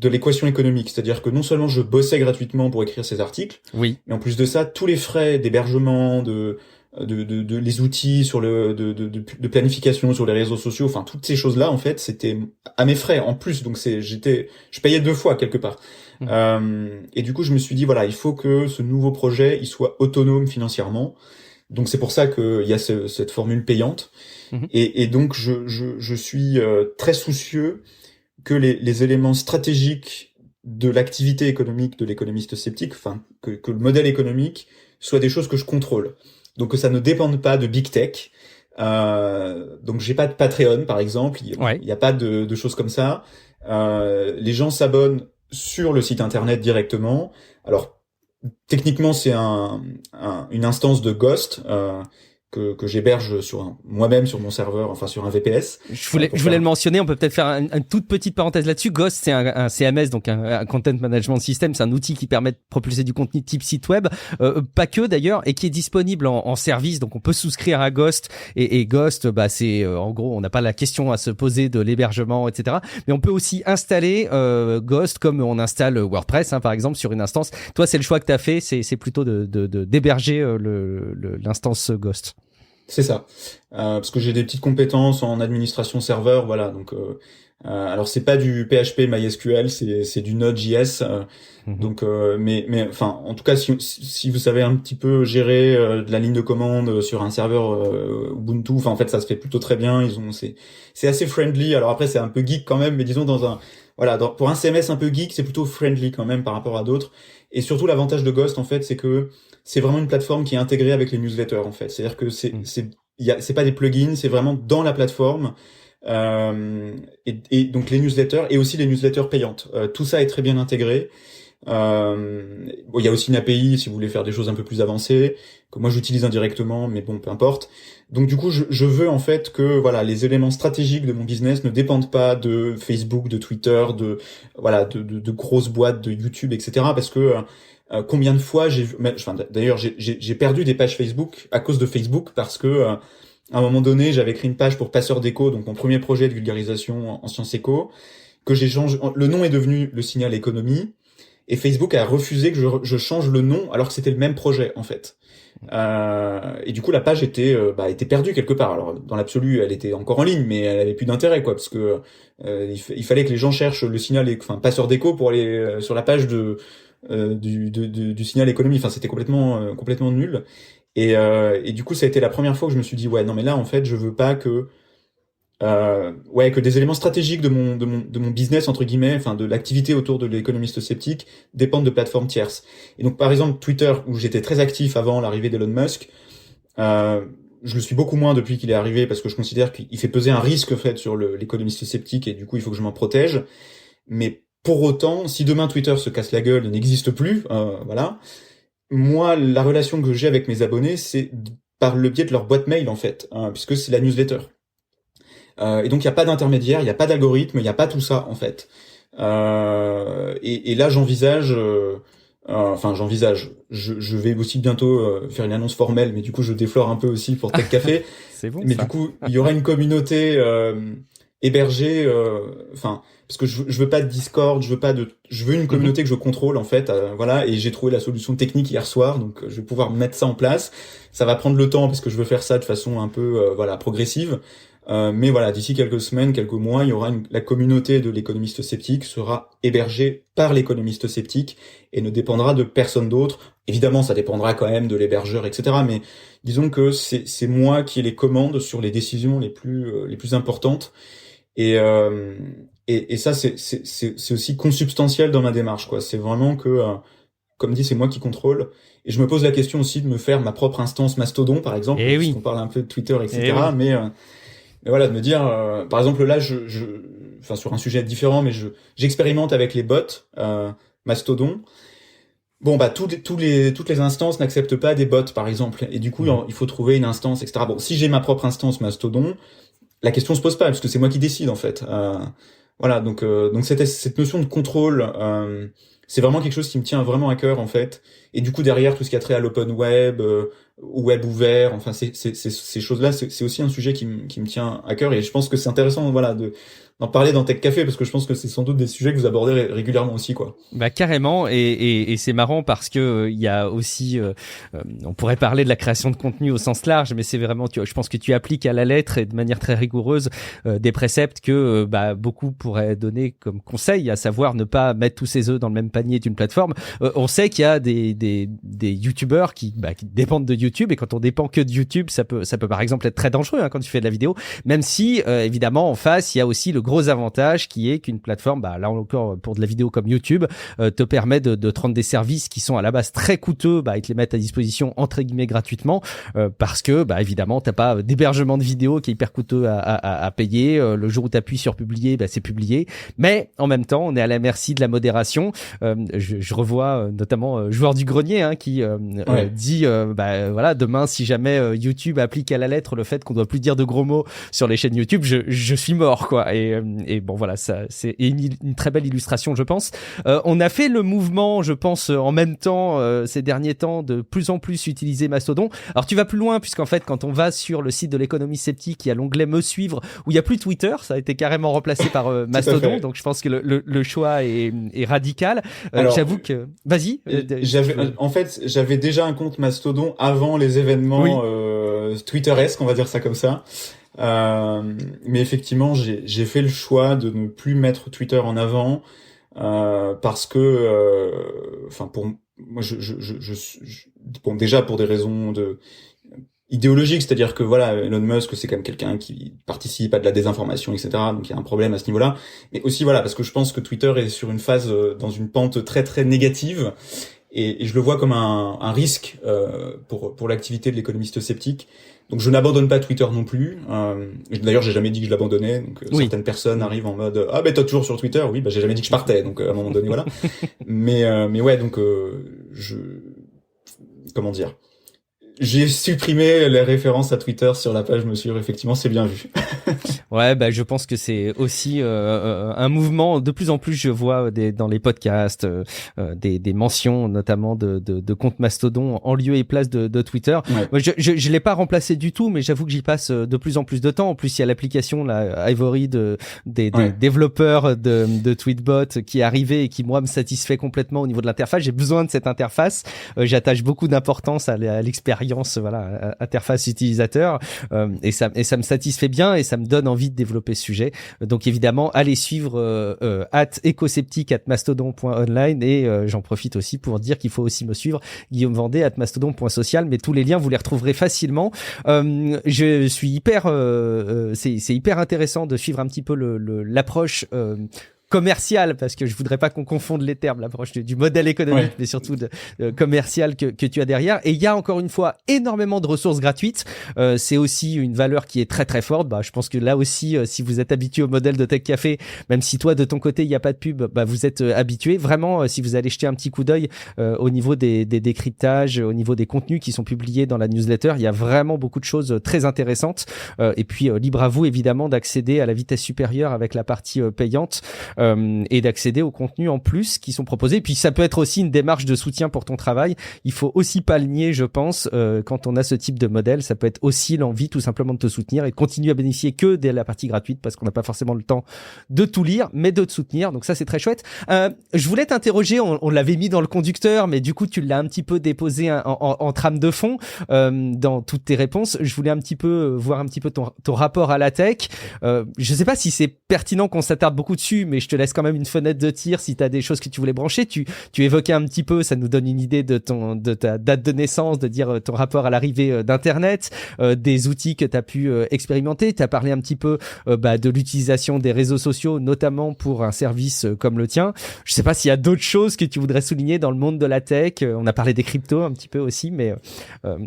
l'équation économique, c'est-à-dire que non seulement je bossais gratuitement pour écrire ces articles, oui, mais en plus de ça, tous les frais d'hébergement, de les outils de planification sur les réseaux sociaux, enfin toutes ces choses-là en fait, c'était à mes frais en plus, donc je payais 2 fois quelque part. Et du coup, je me suis dit voilà, il faut que ce nouveau projet il soit autonome financièrement. Donc c'est pour ça qu'il y a cette formule payante. Et donc je suis très soucieux que les éléments stratégiques de l'activité économique de l'économiste sceptique, enfin que le modèle économique soit des choses que je contrôle. Donc que ça ne dépende pas de Big Tech. Donc j'ai pas de Patreon par exemple, il y a pas de choses comme ça. Les gens s'abonnent sur le site internet directement. Alors techniquement c'est une instance de Ghost, que j'héberge moi-même sur mon serveur, enfin sur un VPS. Je voulais le mentionner. On peut peut-être faire une toute petite parenthèse là-dessus. Ghost, c'est un CMS, donc un Content Management System. C'est un outil qui permet de propulser du contenu type site web, pas que d'ailleurs, et qui est disponible en service. Donc on peut souscrire à Ghost et Ghost, c'est en gros, on n'a pas la question à se poser de l'hébergement, etc. Mais on peut aussi installer Ghost comme on installe WordPress, par exemple, sur une instance. Toi, c'est le choix que tu as fait, c'est plutôt d'héberger l'instance Ghost. C'est ça, parce que j'ai des petites compétences en administration serveur, voilà. Donc, alors c'est pas du PHP MySQL, c'est du Node.js. Donc, mais enfin, en tout cas, si vous savez un petit peu gérer de la ligne de commande sur un serveur Ubuntu, enfin en fait, ça se fait plutôt très bien. C'est assez friendly. Alors après, c'est un peu geek quand même, mais disons pour un CMS un peu geek, c'est plutôt friendly quand même par rapport à d'autres. Et surtout, l'avantage de Ghost, en fait, c'est que c'est vraiment une plateforme qui est intégrée avec les newsletters, en fait. C'est-à-dire que c'est pas des plugins, c'est vraiment dans la plateforme. Et donc les newsletters et aussi les newsletters payantes. Tout ça est très bien intégré. Il y a aussi une API si vous voulez faire des choses un peu plus avancées, que moi j'utilise indirectement, mais bon, peu importe. Donc du coup, je veux en fait que les éléments stratégiques de mon business ne dépendent pas de Facebook, de Twitter, de grosses boîtes, de YouTube, etc. Parce que combien de fois d'ailleurs j'ai perdu des pages Facebook à cause de Facebook parce que à un moment donné, j'avais créé une page pour Passeur d'éco, donc mon premier projet de vulgarisation en sciences éco, que j'ai changé. Le nom est devenu Le Signal Économie. Et Facebook a refusé que je change le nom alors que c'était le même projet en fait. Et du coup la page était perdue quelque part. Alors dans l'absolu elle était encore en ligne, mais elle avait plus d'intérêt quoi, parce que il fallait que les gens cherchent le signal, Passeur d'éco pour aller sur la page du Signal Économie. Enfin c'était complètement nul. Et du coup ça a été la première fois que je me suis dit ouais non mais là en fait je veux pas que des éléments stratégiques de mon business entre guillemets, de l'activité autour de l'économiste sceptique dépendent de plateformes tierces. Et donc par exemple Twitter où j'étais très actif avant l'arrivée d'Elon Musk, je le suis beaucoup moins depuis qu'il est arrivé parce que je considère qu'il fait peser un risque en fait sur l'économiste sceptique et du coup il faut que je m'en protège. Mais pour autant, si demain Twitter se casse la gueule et n'existe plus, moi la relation que j'ai avec mes abonnés c'est par le biais de leur boîte mail en fait, puisque c'est la newsletter. Et donc il y a pas d'intermédiaire, il y a pas d'algorithme, il y a pas tout ça en fait. Et là j'envisage, je vais aussi bientôt faire une annonce formelle, mais du coup je déflore un peu aussi pour Tech Café. C'est bon. Mais ça. du coup il y aura une communauté hébergée, parce que je veux pas de Discord, je veux une communauté que je contrôle en fait, et j'ai trouvé la solution technique hier soir, donc je vais pouvoir mettre ça en place. Ça va prendre le temps parce que je veux faire ça de façon un peu progressive. Mais d'ici quelques semaines, quelques mois, il y aura la communauté de l'économiste sceptique sera hébergée par l'économiste sceptique et ne dépendra de personne d'autre. Évidemment, ça dépendra quand même de l'hébergeur, etc. Mais disons que c'est moi qui ai les commandes sur les décisions les plus importantes. Et ça, c'est aussi consubstantiel dans ma démarche, quoi. C'est vraiment que, comme dit, c'est moi qui contrôle. Et je me pose la question aussi de me faire ma propre instance Mastodon, par exemple, puisqu'on parle un peu de Twitter, etc. Mais de me dire, par exemple là, sur un sujet différent, mais j'expérimente avec les bots Mastodon. Bon toutes les instances n'acceptent pas des bots, par exemple, et du coup il faut trouver une instance, etc. Bon, si j'ai ma propre instance Mastodon, la question se pose pas parce que c'est moi qui décide en fait. Donc cette notion de contrôle, c'est vraiment quelque chose qui me tient vraiment à cœur en fait. Et du coup derrière tout ce qui a trait à l'open web, au web ouvert, enfin ces choses-là, c'est aussi un sujet qui me tient à cœur et je pense que c'est intéressant d'en parler dans Tech Café parce que je pense que c'est sans doute des sujets que vous abordez régulièrement aussi quoi. Bah carrément et c'est marrant parce que il y a aussi on pourrait parler de la création de contenu au sens large mais c'est vraiment je pense que tu appliques à la lettre et de manière très rigoureuse des préceptes que beaucoup pourraient donner comme conseil, à savoir ne pas mettre tous ses œufs dans le même panier d'une plateforme. On sait qu'il y a des youtubeurs qui dépendent de YouTube et quand on dépend que de YouTube, ça peut par exemple être très dangereux quand tu fais de la vidéo, même si évidemment en face, il y a aussi le gros avantage qui est qu'une plateforme, là encore pour de la vidéo comme YouTube, te permet de te rendre des services qui sont à la base très coûteux, ils te les mettent à disposition entre guillemets gratuitement parce que évidemment t'as pas d'hébergement de vidéo qui est hyper coûteux à payer. Le jour où t'appuies sur publier, c'est publié, mais en même temps on est à la merci de la modération. Je revois notamment Joueur du Grenier qui dit voilà, demain, si jamais YouTube applique à la lettre le fait qu'on doit plus dire de gros mots sur les chaînes YouTube, je suis mort, quoi. Et bon, voilà, ça, c'est une très belle illustration, je pense. On a fait le mouvement, je pense, en même temps, ces derniers temps, de plus en plus utiliser Mastodon. Alors, tu vas plus loin, puisqu'en fait, quand on va sur le site de l'économie sceptique, il y a l'onglet Me suivre, où il y a plus Twitter, ça a été carrément remplacé par Mastodon. Donc, je pense que le choix est radical. Alors, j'avoue que, vas-y. J'avais déjà un compte Mastodon avant les événements Twitter-esque, on va dire ça comme ça. Mais effectivement, j'ai fait le choix de ne plus mettre Twitter en avant parce que, enfin, pour moi, bon, déjà pour des raisons idéologiques, c'est-à-dire que voilà, Elon Musk, c'est quand même quelqu'un qui participe à de la désinformation, etc. Donc il y a un problème à ce niveau-là. Mais aussi voilà, parce que je pense que Twitter est sur une phase, dans une pente très très négative. Et je le vois comme un risque pour l'activité de l'économiste sceptique. Donc je n'abandonne pas Twitter non plus. D'ailleurs, j'ai jamais dit que je l'abandonnais. Donc certaines personnes arrivent en mode ah ben t'es toujours sur Twitter. Oui, bah j'ai jamais dit que je partais. Donc à un moment donné voilà. mais ouais, donc comment dire. J'ai supprimé les références à Twitter sur la page Monsieur. Effectivement, c'est bien vu. Ouais, bah je pense que c'est aussi un mouvement. De plus en plus, je vois dans les podcasts des mentions, notamment de comptes Mastodon en lieu et place de Twitter. Ouais. Moi, je l'ai pas remplacé du tout, mais j'avoue que j'y passe de plus en plus de temps. En plus, il y a l'application la Ivory des développeurs de Tweetbot qui est arrivée et qui moi me satisfait complètement au niveau de l'interface. J'ai besoin de cette interface. J'attache beaucoup d'importance à l'expérience, voilà, interface utilisateur, et ça me satisfait bien et ça me donne envie de développer ce sujet. Donc évidemment, allez suivre @ecosceptique@mastodon.online et j'en profite aussi pour dire qu'il faut aussi me suivre, Guillaume Vendée @mastodon.social, mais tous les liens vous les retrouverez facilement. Je suis hyper c'est hyper intéressant de suivre un petit peu l'approche commercial, parce que je voudrais pas qu'on confonde les termes, l'approche du modèle économique, mais surtout commercial que tu as derrière. Et il y a encore une fois énormément de ressources gratuites. C'est aussi une valeur qui est très très forte. Bah, je pense que là aussi, si vous êtes habitué au modèle de Tech Café, même si toi de ton côté il n'y a pas de pub, bah vous êtes habitué. Vraiment, si vous allez jeter un petit coup d'œil au niveau des décryptages, au niveau des contenus qui sont publiés dans la newsletter, il y a vraiment beaucoup de choses très intéressantes. Et puis libre à vous évidemment d'accéder à la vitesse supérieure avec la partie payante. Et d'accéder aux contenus en plus qui sont proposés. Et puis ça peut être aussi une démarche de soutien pour ton travail. Il faut aussi pas le nier, je pense, quand on a ce type de modèle, ça peut être aussi l'envie tout simplement de te soutenir et de continuer à bénéficier que de la partie gratuite parce qu'on n'a pas forcément le temps de tout lire, mais de te soutenir. Donc ça, c'est très chouette. Je voulais t'interroger, on l'avait mis dans le conducteur, mais du coup, tu l'as un petit peu déposé en trame de fond dans toutes tes réponses. Je voulais un petit peu voir un petit peu ton rapport à la tech. Je sais pas si c'est pertinent qu'on s'attarde beaucoup dessus, mais je te laisse quand même une fenêtre de tir si tu as des choses que tu voulais brancher. Tu évoquais un petit peu, ça nous donne une idée de ta date de naissance, de dire ton rapport à l'arrivée d'Internet, des outils que tu as pu expérimenter. Tu as parlé un petit peu de l'utilisation des réseaux sociaux, notamment pour un service comme le tien. Je sais pas s'il y a d'autres choses que tu voudrais souligner dans le monde de la tech. On a parlé des cryptos un petit peu aussi, mais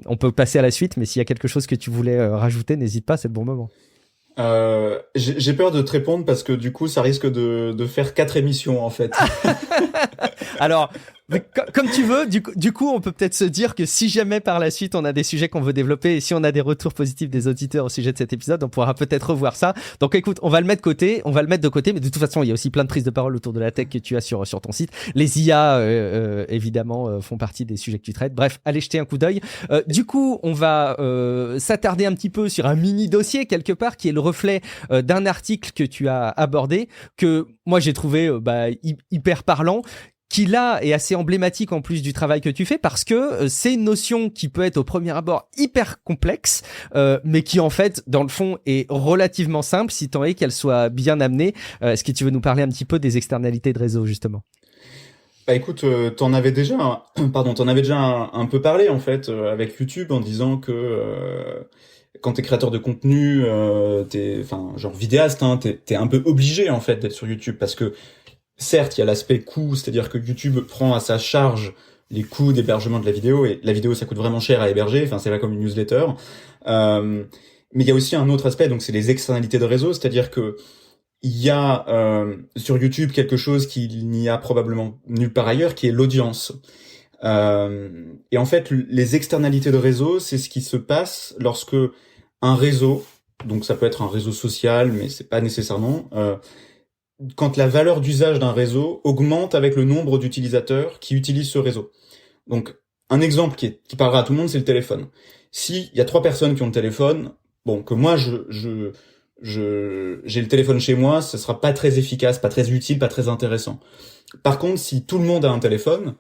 on peut passer à la suite. Mais s'il y a quelque chose que tu voulais rajouter, n'hésite pas, c'est le bon moment. J'ai peur de te répondre parce que du coup ça risque de faire 4 émissions en fait. Alors comme tu veux, du coup, on peut peut-être se dire que si jamais par la suite on a des sujets qu'on veut développer et si on a des retours positifs des auditeurs au sujet de cet épisode, on pourra peut-être revoir ça. Donc écoute, on va le mettre de côté, mais de toute façon, il y a aussi plein de prises de parole autour de la tech que tu as sur ton site. Les IA, évidemment, font partie des sujets que tu traites. Bref, allez jeter un coup d'œil. Du coup, on va s'attarder un petit peu sur un mini dossier quelque part qui est le reflet d'un article que tu as abordé, que moi j'ai trouvé hyper parlant, qui là est assez emblématique en plus du travail que tu fais, parce que c'est une notion qui peut être au premier abord hyper complexe, mais qui en fait dans le fond est relativement simple si tant est qu'elle soit bien amenée. Est-ce que tu veux nous parler un petit peu des externalités de réseau justement? Bah écoute, t'en avais déjà un peu parlé en fait avec YouTube en disant que quand t'es créateur de contenu, t'es genre vidéaste, hein, t'es un peu obligé en fait d'être sur YouTube parce que certes, il y a l'aspect coût, c'est-à-dire que YouTube prend à sa charge les coûts d'hébergement de la vidéo, et la vidéo, ça coûte vraiment cher à héberger, c'est là comme une newsletter. Mais il y a aussi un autre aspect, donc c'est les externalités de réseau, c'est-à-dire que il y a sur YouTube quelque chose qu'il n'y a probablement nulle part ailleurs, qui est l'audience. Et en fait, les externalités de réseau, c'est ce qui se passe lorsque un réseau, donc ça peut être un réseau social, mais c'est pas nécessairement, quand la valeur d'usage d'un réseau augmente avec le nombre d'utilisateurs qui utilisent ce réseau. Donc, un exemple qui parlera à tout le monde, c'est le téléphone. S'il y a 3 personnes qui ont le téléphone, bon, que moi j'ai le téléphone chez moi, ce sera pas très efficace, pas très utile, pas très intéressant. Par contre, si tout le monde a un téléphone,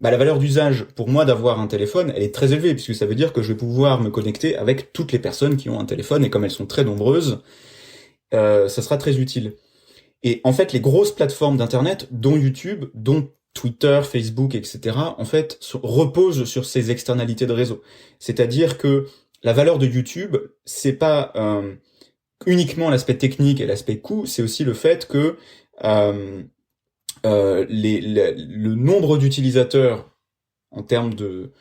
bah la valeur d'usage pour moi d'avoir un téléphone, elle est très élevée, puisque ça veut dire que je vais pouvoir me connecter avec toutes les personnes qui ont un téléphone, et comme elles sont très nombreuses, ça sera très utile. Et en fait, les grosses plateformes d'internet, dont YouTube, dont Twitter, Facebook, etc., en fait, reposent sur ces externalités de réseau. C'est-à-dire que la valeur de YouTube, c'est pas uniquement l'aspect technique et l'aspect coût, c'est aussi le fait que le nombre d'utilisateurs en termes de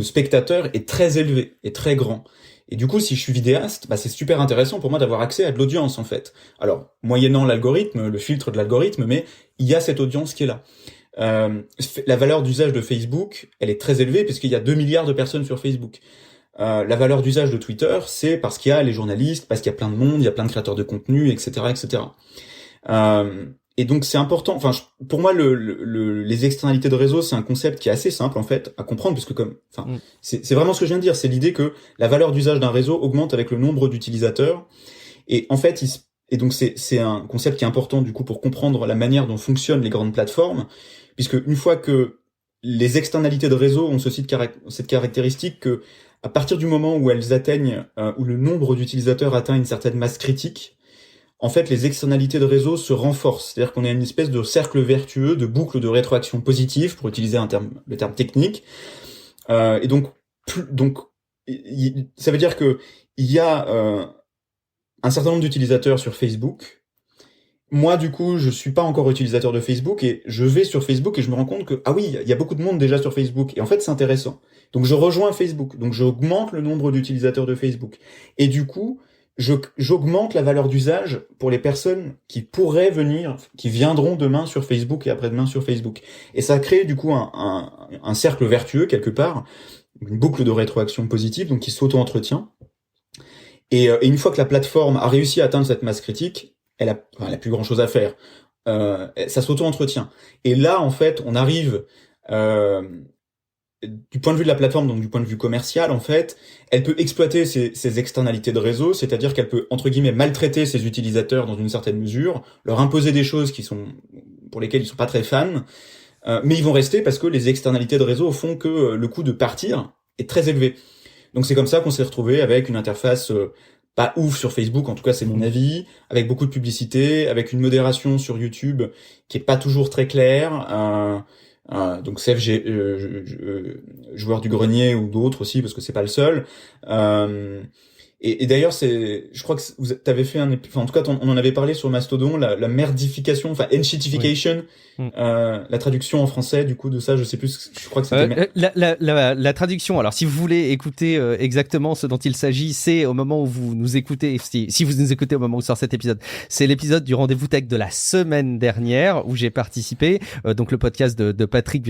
spectateurs est très élevé, est très grand. Et du coup, si je suis vidéaste, bah, c'est super intéressant pour moi d'avoir accès à de l'audience, en fait. Alors, moyennant l'algorithme, le filtre de l'algorithme, mais il y a cette audience qui est là. La valeur d'usage de Facebook, elle est très élevée puisqu'il y a 2 milliards de personnes sur Facebook. La valeur d'usage de Twitter, c'est parce qu'il y a les journalistes, parce qu'il y a plein de monde, il y a plein de créateurs de contenu, etc., etc. Et donc c'est important. Enfin, pour moi, les externalités de réseau, c'est un concept qui est assez simple en fait à comprendre, parce que c'est vraiment ce que je viens de dire. C'est l'idée que la valeur d'usage d'un réseau augmente avec le nombre d'utilisateurs. Et en fait, et donc c'est un concept qui est important du coup pour comprendre la manière dont fonctionnent les grandes plateformes, puisque une fois que les externalités de réseau ont cette caractéristique que à partir du moment où elles atteignent, où le nombre d'utilisateurs atteint une certaine masse critique, en fait, les externalités de réseau se renforcent. C'est-à-dire qu'on a une espèce de cercle vertueux, de boucle de rétroaction positive, pour utiliser le terme technique. Et donc, ça veut dire que il y a un certain nombre d'utilisateurs sur Facebook. Moi, du coup, je suis pas encore utilisateur de Facebook et je vais sur Facebook et je me rends compte que, ah oui, il y a beaucoup de monde déjà sur Facebook. Et en fait, c'est intéressant. Donc, je rejoins Facebook. Donc, j'augmente le nombre d'utilisateurs de Facebook. Et du coup, j'augmente la valeur d'usage pour les personnes qui pourraient venir, qui viendront demain sur Facebook et après-demain sur Facebook. Et ça crée, du coup, un cercle vertueux, quelque part, une boucle de rétroaction positive, donc qui s'auto-entretient. Et une fois que la plateforme a réussi à atteindre cette masse critique, elle a plus grand chose à faire. Ça s'auto-entretient. Et là, en fait, on arrive, du point de vue de la plateforme, donc du point de vue commercial, en fait, elle peut exploiter ces externalités de réseau, c'est-à-dire qu'elle peut, entre guillemets, maltraiter ses utilisateurs dans une certaine mesure, leur imposer des choses pour lesquelles ils sont pas très fans, mais ils vont rester parce que les externalités de réseau font que le coût de partir est très élevé. Donc c'est comme ça qu'on s'est retrouvé avec une interface pas ouf sur Facebook, en tout cas c'est mon avis, avec beaucoup de publicité, avec une modération sur YouTube qui est pas toujours très claire. Donc CFG, joueur du grenier ou d'autres aussi, parce que c'est pas le seul. Et d'ailleurs, je crois que vous t'avais fait enfin en tout cas, on en avait parlé sur Mastodon, la merdification, enfin enshittification, oui. La traduction en français, du coup, de ça, je sais plus, je crois que c'était... La traduction, alors si vous voulez écouter exactement ce dont il s'agit, c'est au moment où vous nous écoutez, si vous nous écoutez au moment où sort cet épisode, c'est l'épisode du Rendez-vous Tech de la semaine dernière, où j'ai participé, donc le podcast de Patrick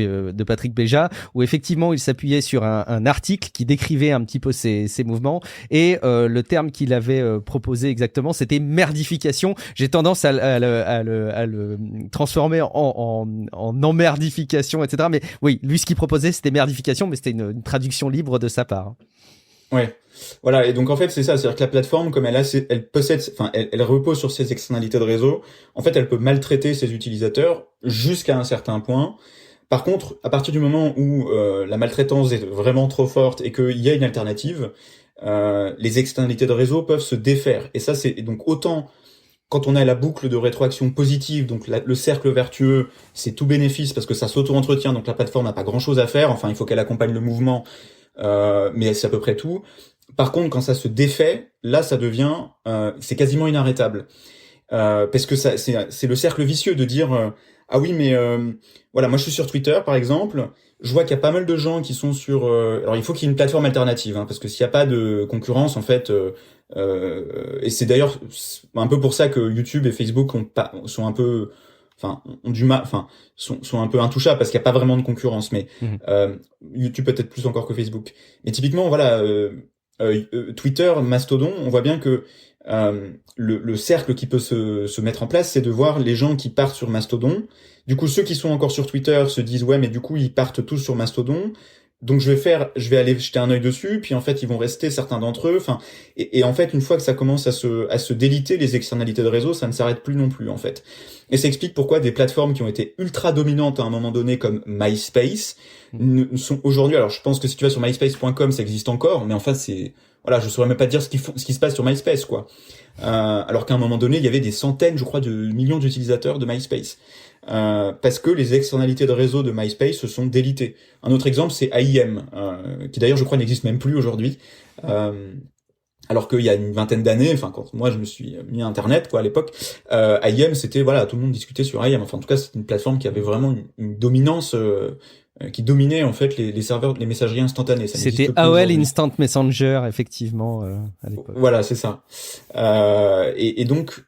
Béja, où effectivement il s'appuyait sur un article qui décrivait un petit peu ces mouvements, et le terme qu'il avait proposé exactement, c'était merdification. J'ai tendance à le transformer en emmerdification, etc. Mais oui, lui, ce qu'il proposait, c'était merdification, mais c'était une traduction libre de sa part. Ouais. Voilà. Et donc, en fait, c'est ça. C'est-à-dire que la plateforme, comme elle possède, enfin, elle repose sur ses externalités de réseau. En fait, elle peut maltraiter ses utilisateurs jusqu'à un certain point. Par contre, à partir du moment où la maltraitance est vraiment trop forte et qu'il y a une alternative, les externalités de réseau peuvent se défaire. Et ça, c'est donc autant quand on a la boucle de rétroaction positive, donc le cercle vertueux, c'est tout bénéfice parce que ça s'auto-entretient, donc la plateforme n'a pas grand-chose à faire. Enfin, il faut qu'elle accompagne le mouvement, mais c'est à peu près tout. Par contre, quand ça se défait, là, ça devient, c'est quasiment inarrêtable. Parce que c'est le cercle vicieux de dire ah oui, mais voilà, moi je suis sur Twitter par exemple, je vois qu'il y a pas mal de gens qui sont sur alors il faut qu'il y ait une plateforme alternative, hein, parce que s'il y a pas de concurrence en fait, et c'est d'ailleurs un peu pour ça que YouTube et Facebook sont un peu ont du mal, sont un peu intouchables parce qu'il y a pas vraiment de concurrence. Mais YouTube peut-être plus encore que Facebook. Mais typiquement, voilà, Twitter, Mastodon, on voit bien que le cercle qui peut se mettre en place, c'est de voir les gens qui partent sur Mastodon. Du coup, ceux qui sont encore sur Twitter se disent ouais, mais du coup, ils partent tous sur Mastodon. Donc je vais aller jeter un œil dessus, puis en fait ils vont rester certains d'entre eux. Et en fait une fois que ça commence à se déliter les externalités de réseau, ça ne s'arrête plus non plus en fait. Et ça explique pourquoi des plateformes qui ont été ultra dominantes à un moment donné comme MySpace sont aujourd'hui. Alors je pense que si tu vas sur myspace.com, ça existe encore, mais en fait je saurais même pas te dire ce qui se passe sur MySpace quoi. Alors qu'à un moment donné il y avait des centaines, je crois, de millions d'utilisateurs de MySpace. Parce que les externalités de réseau de MySpace se sont délitées. Un autre exemple, c'est AIM, qui d'ailleurs je crois n'existe même plus aujourd'hui. Alors qu'il y a une vingtaine d'années, quand moi je me suis mis à Internet quoi à l'époque, AIM c'était tout le monde discutait sur AIM. Enfin en tout cas c'était une plateforme qui avait vraiment une dominance, qui dominait en fait les serveurs, les messageries instantanées. Ça c'était AOL Instant Messenger effectivement à l'époque. Voilà c'est ça. Et donc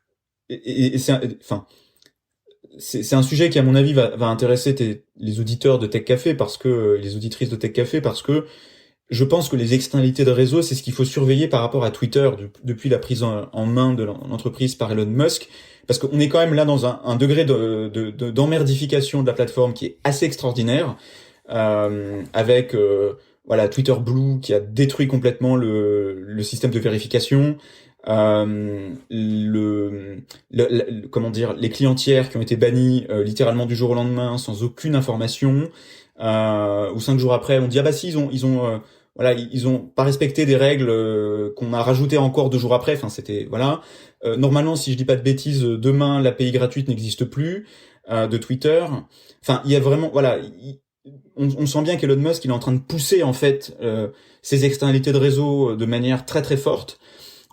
c'est un sujet qui à mon avis va intéresser les auditeurs de Tech Café les auditrices de Tech Café parce que je pense que les externalités de réseau c'est ce qu'il faut surveiller par rapport à Twitter depuis la prise en main de l'entreprise par Elon Musk, parce qu'on est quand même là dans un degré d'emmerdification de la plateforme qui est assez extraordinaire, avec Twitter Blue qui a détruit complètement le système de vérification. Comment dire, les clients tiers qui ont été bannis littéralement du jour au lendemain sans aucune information, ou 5 jours après on dit ils ont pas respecté des règles qu'on a rajoutées encore 2 jours après. C'était normalement si je dis pas de bêtises demain l'API gratuite n'existe plus de Twitter. Il y a vraiment on sent bien qu'Elon Musk il est en train de pousser en fait ces externalités de réseau de manière très très forte.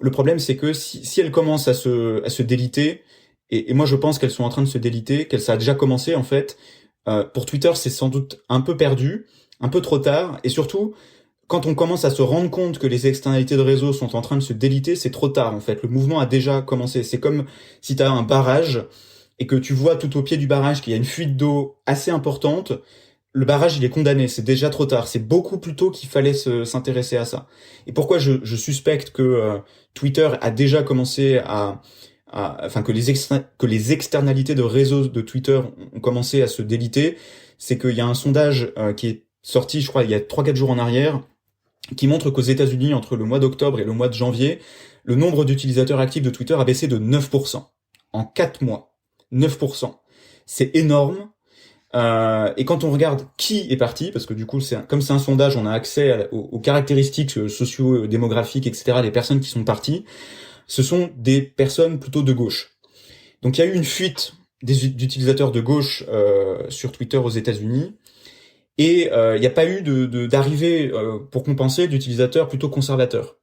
Le problème, c'est que si elles commencent à se déliter, et moi je pense qu'elles sont en train de se déliter, ça a déjà commencé en fait, pour Twitter c'est sans doute un peu perdu, un peu trop tard, et surtout, quand on commence à se rendre compte que les externalités de réseau sont en train de se déliter, c'est trop tard en fait, le mouvement a déjà commencé. C'est comme si tu as un barrage, et que tu vois tout au pied du barrage qu'il y a une fuite d'eau assez importante. Le barrage, il est condamné, c'est déjà trop tard. C'est beaucoup plus tôt qu'il fallait s'intéresser à ça. Et pourquoi je suspecte que Twitter a déjà commencé que les externalités de réseau de Twitter ont commencé à se déliter, c'est qu'il y a un sondage qui est sorti, je crois, il y a 3-4 jours en arrière, qui montre qu'aux États-Unis, entre le mois d'octobre et le mois de janvier, le nombre d'utilisateurs actifs de Twitter a baissé de 9%. En 4 mois. 9%. C'est énorme. Et quand on regarde qui est parti, parce que du coup, comme c'est un sondage, on a accès aux caractéristiques socio-démographiques, etc., des personnes qui sont parties, ce sont des personnes plutôt de gauche. Donc il y a eu une fuite d'utilisateurs de gauche sur Twitter aux États-Unis, et il n'y a pas eu d'arrivée pour compenser d'utilisateurs plutôt conservateurs.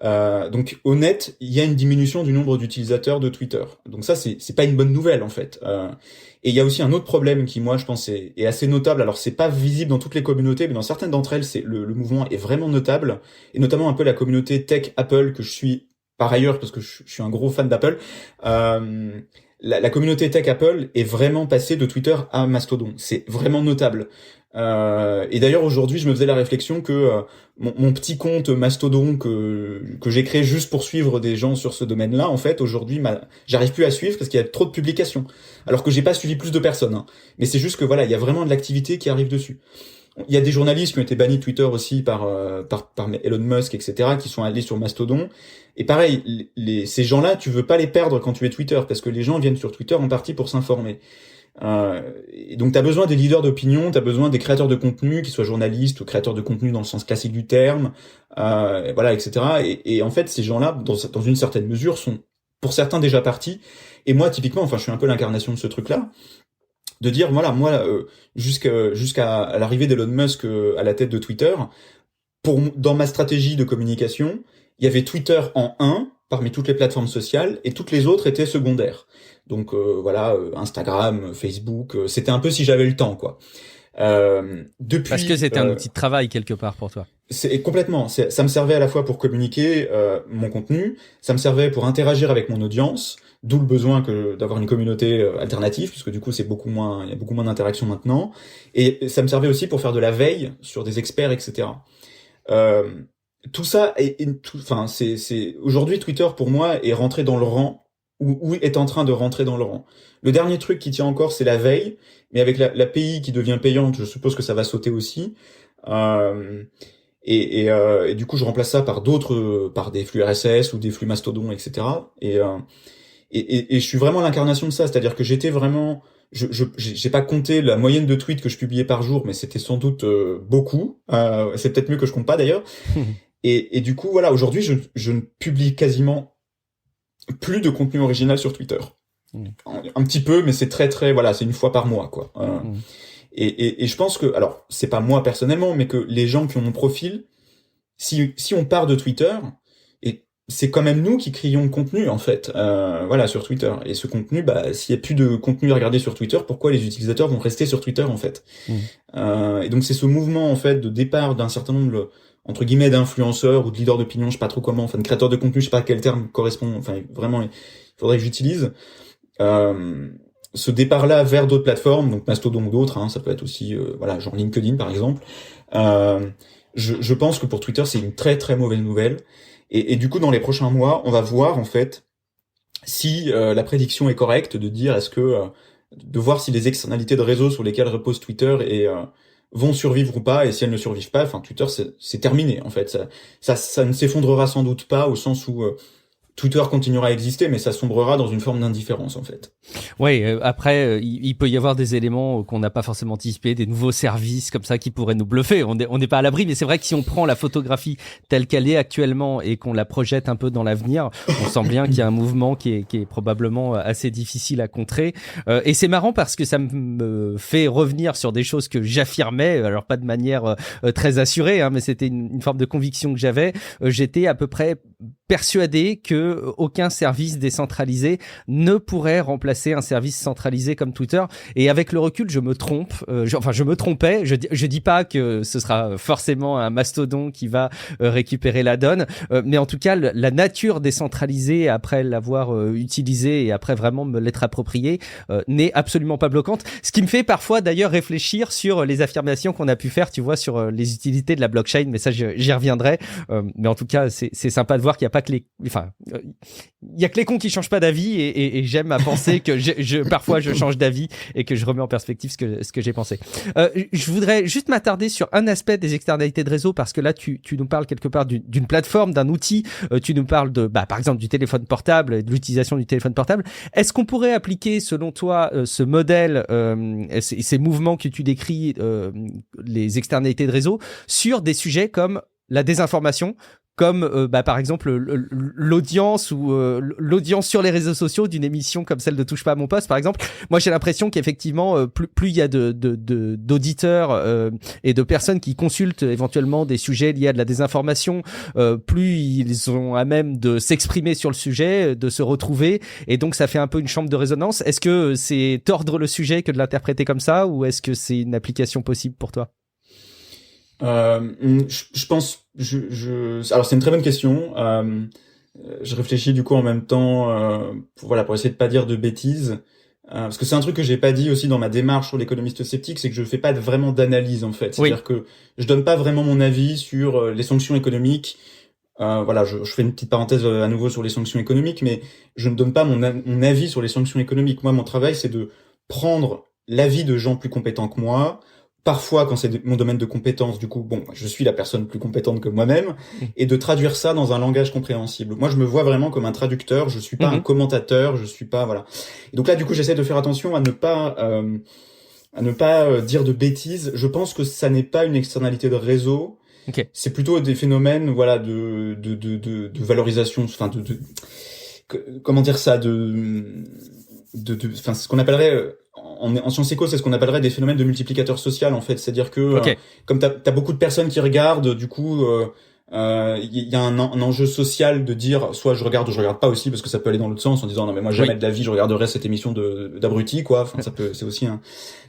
Donc au net, il y a une diminution du nombre d'utilisateurs de Twitter. Donc ça, c'est pas une bonne nouvelle en fait. Et il y a aussi un autre problème qui, moi, je pense, est assez notable. Alors c'est pas visible dans toutes les communautés, mais dans certaines d'entre elles, le mouvement est vraiment notable, et notamment un peu la communauté tech Apple que je suis par ailleurs parce que je suis un gros fan d'Apple. La communauté tech Apple est vraiment passée de Twitter à Mastodon. C'est vraiment notable. Et d'ailleurs aujourd'hui je me faisais la réflexion que mon petit compte Mastodon que j'ai créé juste pour suivre des gens sur ce domaine-là, en fait aujourd'hui j'arrive plus à suivre parce qu'il y a trop de publications, alors que j'ai pas suivi plus de personnes, hein. Mais c'est juste que il y a vraiment de l'activité qui arrive dessus. Il y a des journalistes qui ont été bannis de Twitter aussi par Elon Musk, etc., qui sont allés sur Mastodon. Et pareil, ces gens-là, tu veux pas les perdre quand tu es Twitter, parce que les gens viennent sur Twitter en partie pour s'informer. Et donc t'as besoin des leaders d'opinion, t'as besoin des créateurs de contenu, qui soient journalistes ou créateurs de contenu dans le sens classique du terme, etc. Et en fait, ces gens-là, dans une certaine mesure, sont pour certains déjà partis. Et moi, typiquement, je suis un peu l'incarnation de ce truc-là, de dire jusqu'à l'arrivée d'Elon Musk à la tête de Twitter, dans ma stratégie de communication, il y avait Twitter en 1 parmi toutes les plateformes sociales, et toutes les autres étaient secondaires. Donc Instagram, Facebook, c'était un peu si j'avais le temps, quoi. Parce que c'était un outil de travail quelque part pour toi. C'est complètement. Ça me servait à la fois pour communiquer mon contenu, ça me servait pour interagir avec mon audience, d'où le besoin d'avoir une communauté alternative, puisque du coup il y a beaucoup moins d'interactions maintenant. Et ça me servait aussi pour faire de la veille sur des experts, etc. Tout ça enfin c'est aujourd'hui Twitter pour moi est rentré dans le rang ou est en train de rentrer dans le rang. Le dernier truc qui tient encore c'est la veille, mais avec l'API qui devient payante, je suppose que ça va sauter aussi. Et du coup, je remplace ça par par des flux RSS ou des flux Mastodon, etc. Et je suis vraiment l'incarnation de ça, c'est-à-dire que j'étais vraiment, j'ai pas compté la moyenne de tweets que je publiais par jour, mais c'était sans doute beaucoup. C'est peut-être mieux que je compte pas d'ailleurs. Et du coup, voilà, aujourd'hui, je ne publie quasiment plus de contenu original sur Twitter. Un petit peu, mais c'est très, voilà, c'est une fois par mois, quoi. Et je pense que, alors, c'est pas moi personnellement, mais que les gens qui ont mon profil, si on part de Twitter, et c'est quand même nous qui créons le contenu, en fait, voilà, sur Twitter. Et ce contenu, bah, s'il y a plus de contenu à regarder sur Twitter, pourquoi les utilisateurs vont rester sur Twitter, en fait? Et donc, c'est ce mouvement, en fait, de départ d'un certain nombre, entre guillemets, d'influenceurs ou de leaders d'opinion, je sais pas trop comment, enfin, de créateurs de contenu, je sais pas quel terme correspond, enfin, vraiment, il faudrait que j'utilise. Ce départ-là vers d'autres plateformes, donc Mastodon ou d'autres, hein, ça peut être aussi, voilà, genre LinkedIn par exemple. Je pense que pour Twitter, c'est une très très mauvaise nouvelle. Et du coup, dans les prochains mois, on va voir en fait si la prédiction est correcte de dire de voir si les externalités de réseau sur lesquelles repose Twitter vont survivre ou pas, et si elles ne survivent pas, enfin Twitter c'est terminé en fait. Ça ne s'effondrera sans doute pas au sens où Twitter continuera à exister, mais ça sombrera dans une forme d'indifférence, en fait. Oui, après, il peut y avoir des éléments qu'on n'a pas forcément anticipés, des nouveaux services comme ça qui pourraient nous bluffer. On n'est pas à l'abri, mais c'est vrai que si on prend la photographie telle qu'elle est actuellement et qu'on la projette un peu dans l'avenir, on sent bien qu'il y a un mouvement qui est probablement assez difficile à contrer. Et c'est marrant parce que ça me fait revenir sur des choses que j'affirmais, alors pas de manière très assurée, hein, mais c'était une forme de conviction que j'avais. J'étais à peu près persuadé que aucun service décentralisé ne pourrait remplacer un service centralisé comme Twitter. Et avec le recul, je me trompe. Je me trompais. Je dis pas que ce sera forcément un mastodon qui va récupérer la donne, mais en tout cas, la nature décentralisée après l'avoir utilisée et après vraiment me l'être appropriée n'est absolument pas bloquante. Ce qui me fait parfois d'ailleurs réfléchir sur les affirmations qu'on a pu faire, tu vois, sur les utilités de la blockchain. Mais ça, j'y reviendrai. Mais en tout cas, c'est sympa de voir qu'il y a pas que il y a que les cons qui changent pas d'avis et j'aime à penser que parfois je change d'avis et que je remets en perspective ce que j'ai pensé. Je voudrais juste m'attarder sur un aspect des externalités de réseau parce que là tu nous parles quelque part d'une plateforme, d'un outil, tu nous parles par exemple du téléphone portable et de l'utilisation du téléphone portable. Est-ce qu'on pourrait appliquer selon toi ce modèle, ces mouvements que tu décris, les externalités de réseau sur des sujets comme la désinformation, comme par exemple l'audience ou l'audience sur les réseaux sociaux d'une émission comme celle de Touche pas à mon poste par exemple. Moi j'ai l'impression qu'effectivement plus il y a d'auditeurs et de personnes qui consultent éventuellement des sujets liés à de la désinformation, plus ils sont à même de s'exprimer sur le sujet, de se retrouver, et donc ça fait un peu une chambre de résonance. Est-ce que c'est tordre le sujet que de l'interpréter comme ça, ou est-ce que c'est une application possible pour toi? Je pense, alors c'est une très bonne question. Je réfléchis du coup en même temps, pour essayer de pas dire de bêtises, parce que c'est un truc que j'ai pas dit aussi dans ma démarche sur l'économiste sceptique, c'est que je fais pas vraiment d'analyse en fait. C'est-à-dire que je donne pas vraiment mon avis sur les sanctions économiques. Je fais une petite parenthèse à nouveau sur les sanctions économiques, mais je ne donne pas mon avis sur les sanctions économiques. Moi, mon travail, c'est de prendre l'avis de gens plus compétents que moi. Parfois, quand c'est mon domaine de compétence, du coup, je suis la personne plus compétente que moi-même, et de traduire ça dans un langage compréhensible. Moi, je me vois vraiment comme un traducteur, je suis pas un commentateur, je suis pas, voilà. Et donc là, du coup, j'essaie de faire attention à ne pas dire de bêtises. Je pense que ça n'est pas une externalité de réseau. Okay. C'est plutôt des phénomènes, voilà, de valorisation, enfin, comment dire ça, ce qu'on appellerait, en sciences éco, c'est ce qu'on appellerait des phénomènes de multiplicateur social, en fait. C'est-à-dire que, comme t'as beaucoup de personnes qui regardent, du coup, Il y a un enjeu social de dire soit je regarde ou je regarde pas aussi, parce que ça peut aller dans l'autre sens en disant non mais moi jamais de la vie je regarderai cette émission d'abruti quoi. Enfin ça peut, c'est aussi un.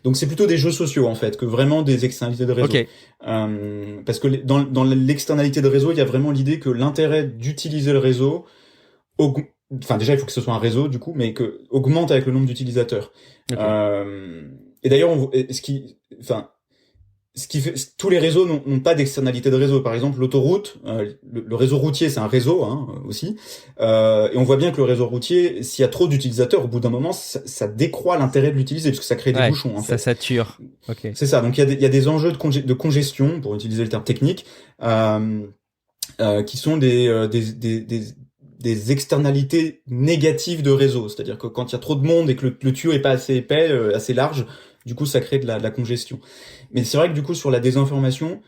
Donc c'est plutôt des jeux sociaux en fait que vraiment des externalités de réseau. Okay. Parce que dans l'externalité de réseau, il y a vraiment l'idée que l'intérêt d'utiliser le réseau enfin déjà il faut que ce soit un réseau du coup, mais que augmente avec le nombre d'utilisateurs. Okay. Et d'ailleurs ce qui fait, tous les réseaux n'ont pas d'externalité de réseau. Par exemple, l'autoroute, le réseau routier, c'est un réseau aussi. Et on voit bien que le réseau routier, s'il y a trop d'utilisateurs, au bout d'un moment, ça décroît l'intérêt de l'utiliser parce que ça crée des bouchons. En fait, ça sature. Okay. C'est ça. Donc il y a des enjeux de congestion, pour utiliser le terme technique, qui sont des externalités négatives de réseau. C'est-à-dire que quand il y a trop de monde et que le tuyau est pas assez épais, assez large, du coup, ça crée de la congestion. Mais c'est vrai que du coup, sur la désinformation,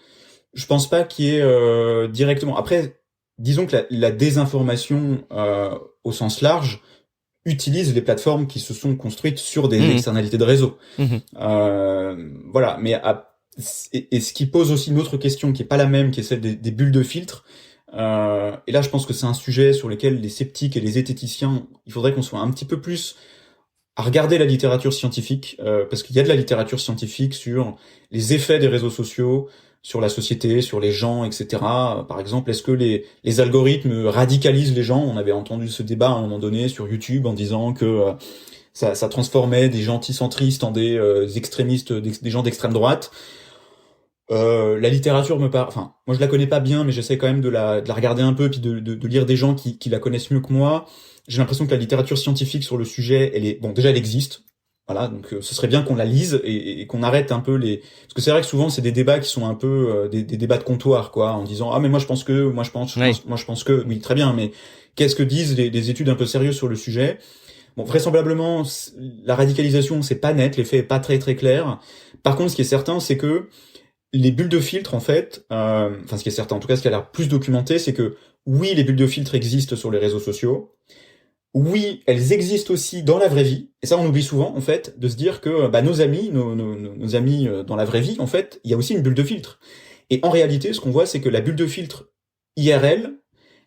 je pense pas qu'il y ait directement. Après, disons que la désinformation au sens large utilise les plateformes qui se sont construites sur des externalités de réseau. Voilà. Mais et ce qui pose aussi une autre question qui est pas la même, qui est celle des bulles de filtre. Et là, je pense que c'est un sujet sur lequel les sceptiques et les zététiciens, il faudrait qu'on soit un petit peu plus à regarder la littérature scientifique, parce qu'il y a de la littérature scientifique sur les effets des réseaux sociaux, sur la société, sur les gens, etc. Par exemple, est-ce que les algorithmes radicalisent les gens? On avait entendu ce débat à un moment donné sur YouTube en disant que ça transformait des gentils centristes en des extrémistes, des gens d'extrême droite. La littérature enfin, moi je la connais pas bien, mais j'essaie quand même de la regarder un peu, puis de lire des gens qui la connaissent mieux que moi. J'ai l'impression que la littérature scientifique sur le sujet, déjà elle existe. Voilà, donc ce serait bien qu'on la lise et qu'on arrête un peu parce que c'est vrai que souvent c'est des débats qui sont un peu des débats de comptoir, quoi, en disant ah mais moi je pense que, moi je pense que, oui très bien, mais qu'est-ce que disent les études un peu sérieuses sur le sujet? Bon, vraisemblablement la radicalisation c'est pas net, l'effet est pas très très clair. Par contre, ce qui est certain, c'est que les bulles de filtre, en fait, ce qui est certain, en tout cas, ce qui a l'air plus documenté, c'est que oui, les bulles de filtre existent sur les réseaux sociaux. Oui, elles existent aussi dans la vraie vie. Et ça, on oublie souvent, en fait, de se dire que nos amis, nos amis dans la vraie vie, en fait, il y a aussi une bulle de filtre. Et en réalité, ce qu'on voit, c'est que la bulle de filtre IRL,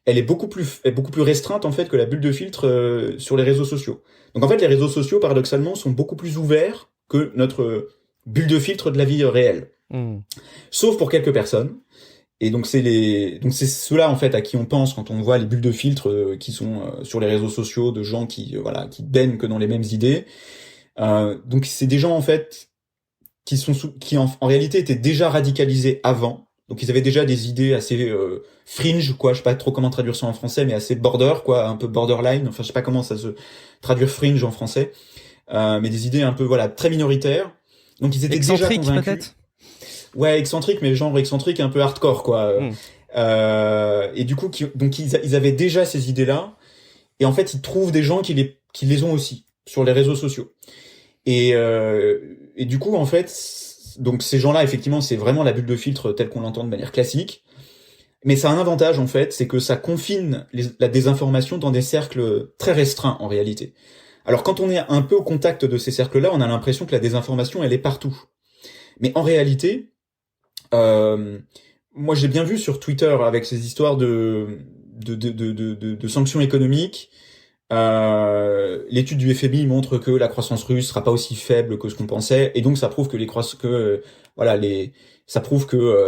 elle est beaucoup plus restreinte, en fait, que la bulle de filtre sur les réseaux sociaux. Donc, en fait, les réseaux sociaux, paradoxalement, sont beaucoup plus ouverts que notre bulle de filtre de la vie réelle. Sauf pour quelques personnes. Et donc c'est ceux-là en fait à qui on pense quand on voit les bulles de filtre qui sont sur les réseaux sociaux de gens qui baignent que dans les mêmes idées. Donc c'est des gens en fait qui en réalité étaient déjà radicalisés avant. Donc ils avaient déjà des idées assez fringe, quoi, je sais pas trop comment traduire ça en français, mais assez border, quoi, un peu borderline, enfin je sais pas comment ça se traduire fringe en français. Mais des idées un peu très minoritaires. Donc ils étaient déjà convaincus. Peut-être. Ouais, excentrique, mais genre excentrique un peu hardcore, quoi. Et du coup, ils avaient déjà ces idées-là. Et en fait, ils trouvent des gens qui les ont aussi sur les réseaux sociaux. Et du coup, en fait, donc ces gens-là, effectivement, c'est vraiment la bulle de filtre telle qu'on l'entend de manière classique. Mais ça a un avantage, en fait, c'est que ça confine la désinformation dans des cercles très restreints, en réalité. Alors, quand on est un peu au contact de ces cercles-là, on a l'impression que la désinformation, elle est partout. Mais en réalité, moi j'ai bien vu sur Twitter avec ces histoires de sanctions économiques, l'étude du FMI montre que la croissance russe sera pas aussi faible que ce qu'on pensait, et donc ça prouve que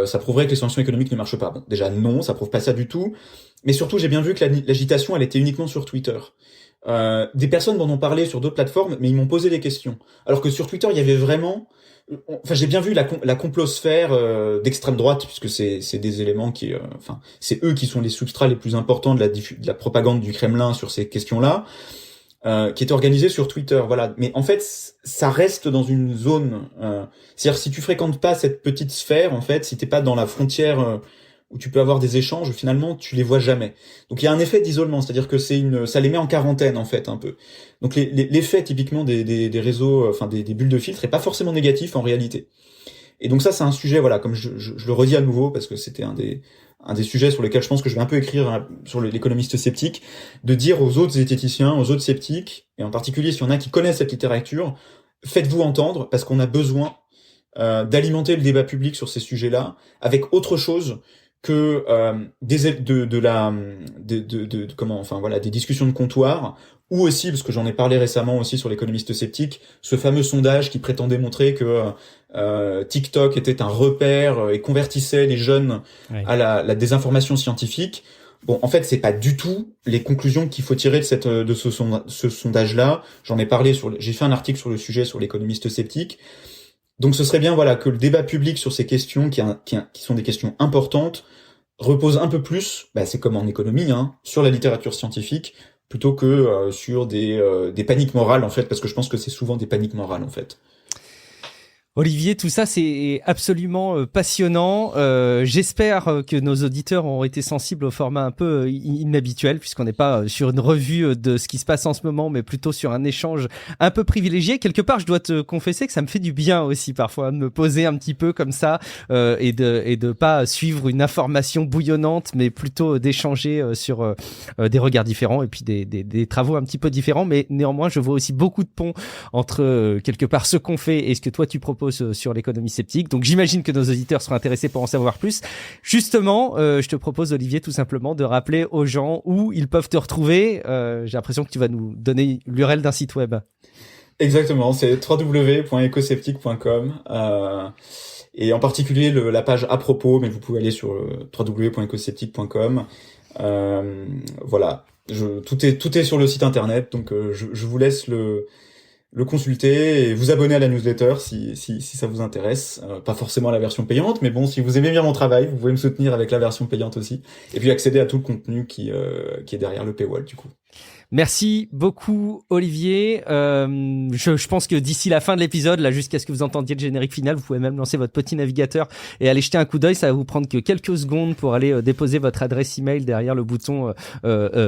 ça prouverait que les sanctions économiques ne marchent pas. Bon, déjà non, ça prouve pas ça du tout, mais surtout j'ai bien vu que l'agitation elle était uniquement sur Twitter. Des personnes m'en ont parlé sur d'autres plateformes, mais ils m'ont posé des questions. Alors que sur Twitter, il y avait vraiment... Enfin, j'ai bien vu la complosphère d'extrême droite, puisque c'est des éléments qui... c'est eux qui sont les substrats les plus importants de la propagande du Kremlin sur ces questions-là, qui est organisée sur Twitter, voilà. Mais en fait, ça reste dans une zone... c'est-à-dire, si tu fréquentes pas cette petite sphère, en fait, si t'es pas dans la frontière... où tu peux avoir des échanges, finalement, tu les vois jamais. Donc il y a un effet d'isolement, c'est-à-dire que ça les met en quarantaine, en fait, un peu. Donc l'effet, typiquement, des réseaux, des bulles de filtre est pas forcément négatif, en réalité. Et donc ça, c'est un sujet, voilà, comme je le redis à nouveau, parce que c'était un des sujets sur lesquels je pense que je vais un peu écrire sur l'économiste sceptique, de dire aux autres zététiciens, aux autres sceptiques, et en particulier s'il y en a qui connaissent cette littérature, faites-vous entendre, parce qu'on a besoin d'alimenter le débat public sur ces sujets-là, avec autre chose que des discussions de comptoir, ou aussi, parce que j'en ai parlé récemment aussi sur l'économiste sceptique, ce fameux sondage qui prétendait montrer que TikTok était un repère et convertissait les jeunes à la désinformation scientifique. Bon, en fait, c'est pas du tout les conclusions qu'il faut tirer de ce sondage-là. J'en ai parlé j'ai fait un article sur le sujet sur l'économiste sceptique. Donc, ce serait bien, voilà, que le débat public sur ces questions, qui sont des questions importantes, repose un peu plus, c'est comme en économie, sur la littérature scientifique, plutôt que sur des paniques morales, en fait, parce que je pense que c'est souvent des paniques morales, en fait. Olivier, tout ça, c'est absolument passionnant. J'espère que nos auditeurs ont été sensibles au format un peu inhabituel, puisqu'on n'est pas sur une revue de ce qui se passe en ce moment, mais plutôt sur un échange un peu privilégié. Quelque part, je dois te confesser que ça me fait du bien aussi parfois de me poser un petit peu comme ça et de pas suivre une information bouillonnante, mais plutôt d'échanger sur des regards différents et puis des travaux un petit peu différents. Mais néanmoins, je vois aussi beaucoup de ponts entre quelque part ce qu'on fait et ce que toi tu proposes sur l'économie sceptique. Donc j'imagine que nos auditeurs seront intéressés pour en savoir plus. Justement, je te propose, Olivier, tout simplement de rappeler aux gens où ils peuvent te retrouver. J'ai l'impression que tu vas nous donner l'URL d'un site web. Exactement, c'est www.ecosceptique.com et en particulier la page à propos, mais vous pouvez aller sur www.ecosceptique.com. Voilà, tout est sur le site internet, donc je vous laisse le consulter et vous abonner à la newsletter si ça vous intéresse. Pas forcément la version payante, mais bon, si vous aimez bien mon travail, vous pouvez me soutenir avec la version payante aussi. Et puis accéder à tout le contenu qui est derrière le paywall, du coup. Merci beaucoup, Olivier. Je pense que d'ici la fin de l'épisode, là, jusqu'à ce que vous entendiez le générique final, vous pouvez même lancer votre petit navigateur et aller jeter un coup d'œil. Ça va vous prendre que quelques secondes pour aller déposer votre adresse email derrière le bouton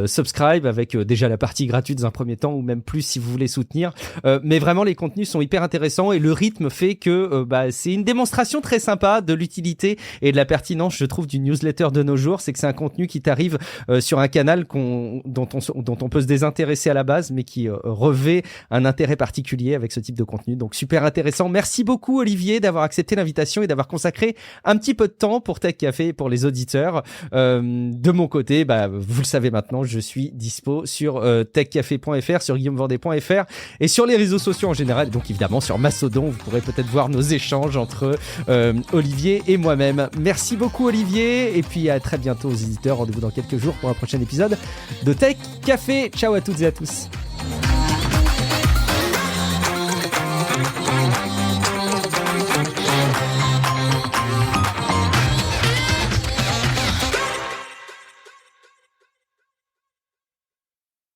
subscribe, avec déjà la partie gratuite dans un premier temps, ou même plus si vous voulez soutenir. Mais vraiment, les contenus sont hyper intéressants et le rythme fait que c'est une démonstration très sympa de l'utilité et de la pertinence, je trouve, du newsletter de nos jours. C'est que c'est un contenu qui t'arrive sur un canal dont on peut se désintéresser à la base, mais qui revêt un intérêt particulier avec ce type de contenu. Donc super intéressant. Merci beaucoup, Olivier, d'avoir accepté l'invitation et d'avoir consacré un petit peu de temps pour Tech Café et pour les auditeurs. De mon côté, vous le savez maintenant, je suis dispo sur techcafé.fr, sur guillaumevendée.fr et sur les réseaux sociaux en général, donc évidemment sur Mastodon. Vous pourrez peut-être voir nos échanges entre Olivier et moi-même. Merci beaucoup, Olivier, et puis à très bientôt aux éditeurs. Rendez-vous dans quelques jours pour un prochain épisode de Tech Café. Ciao à toutes et à tous.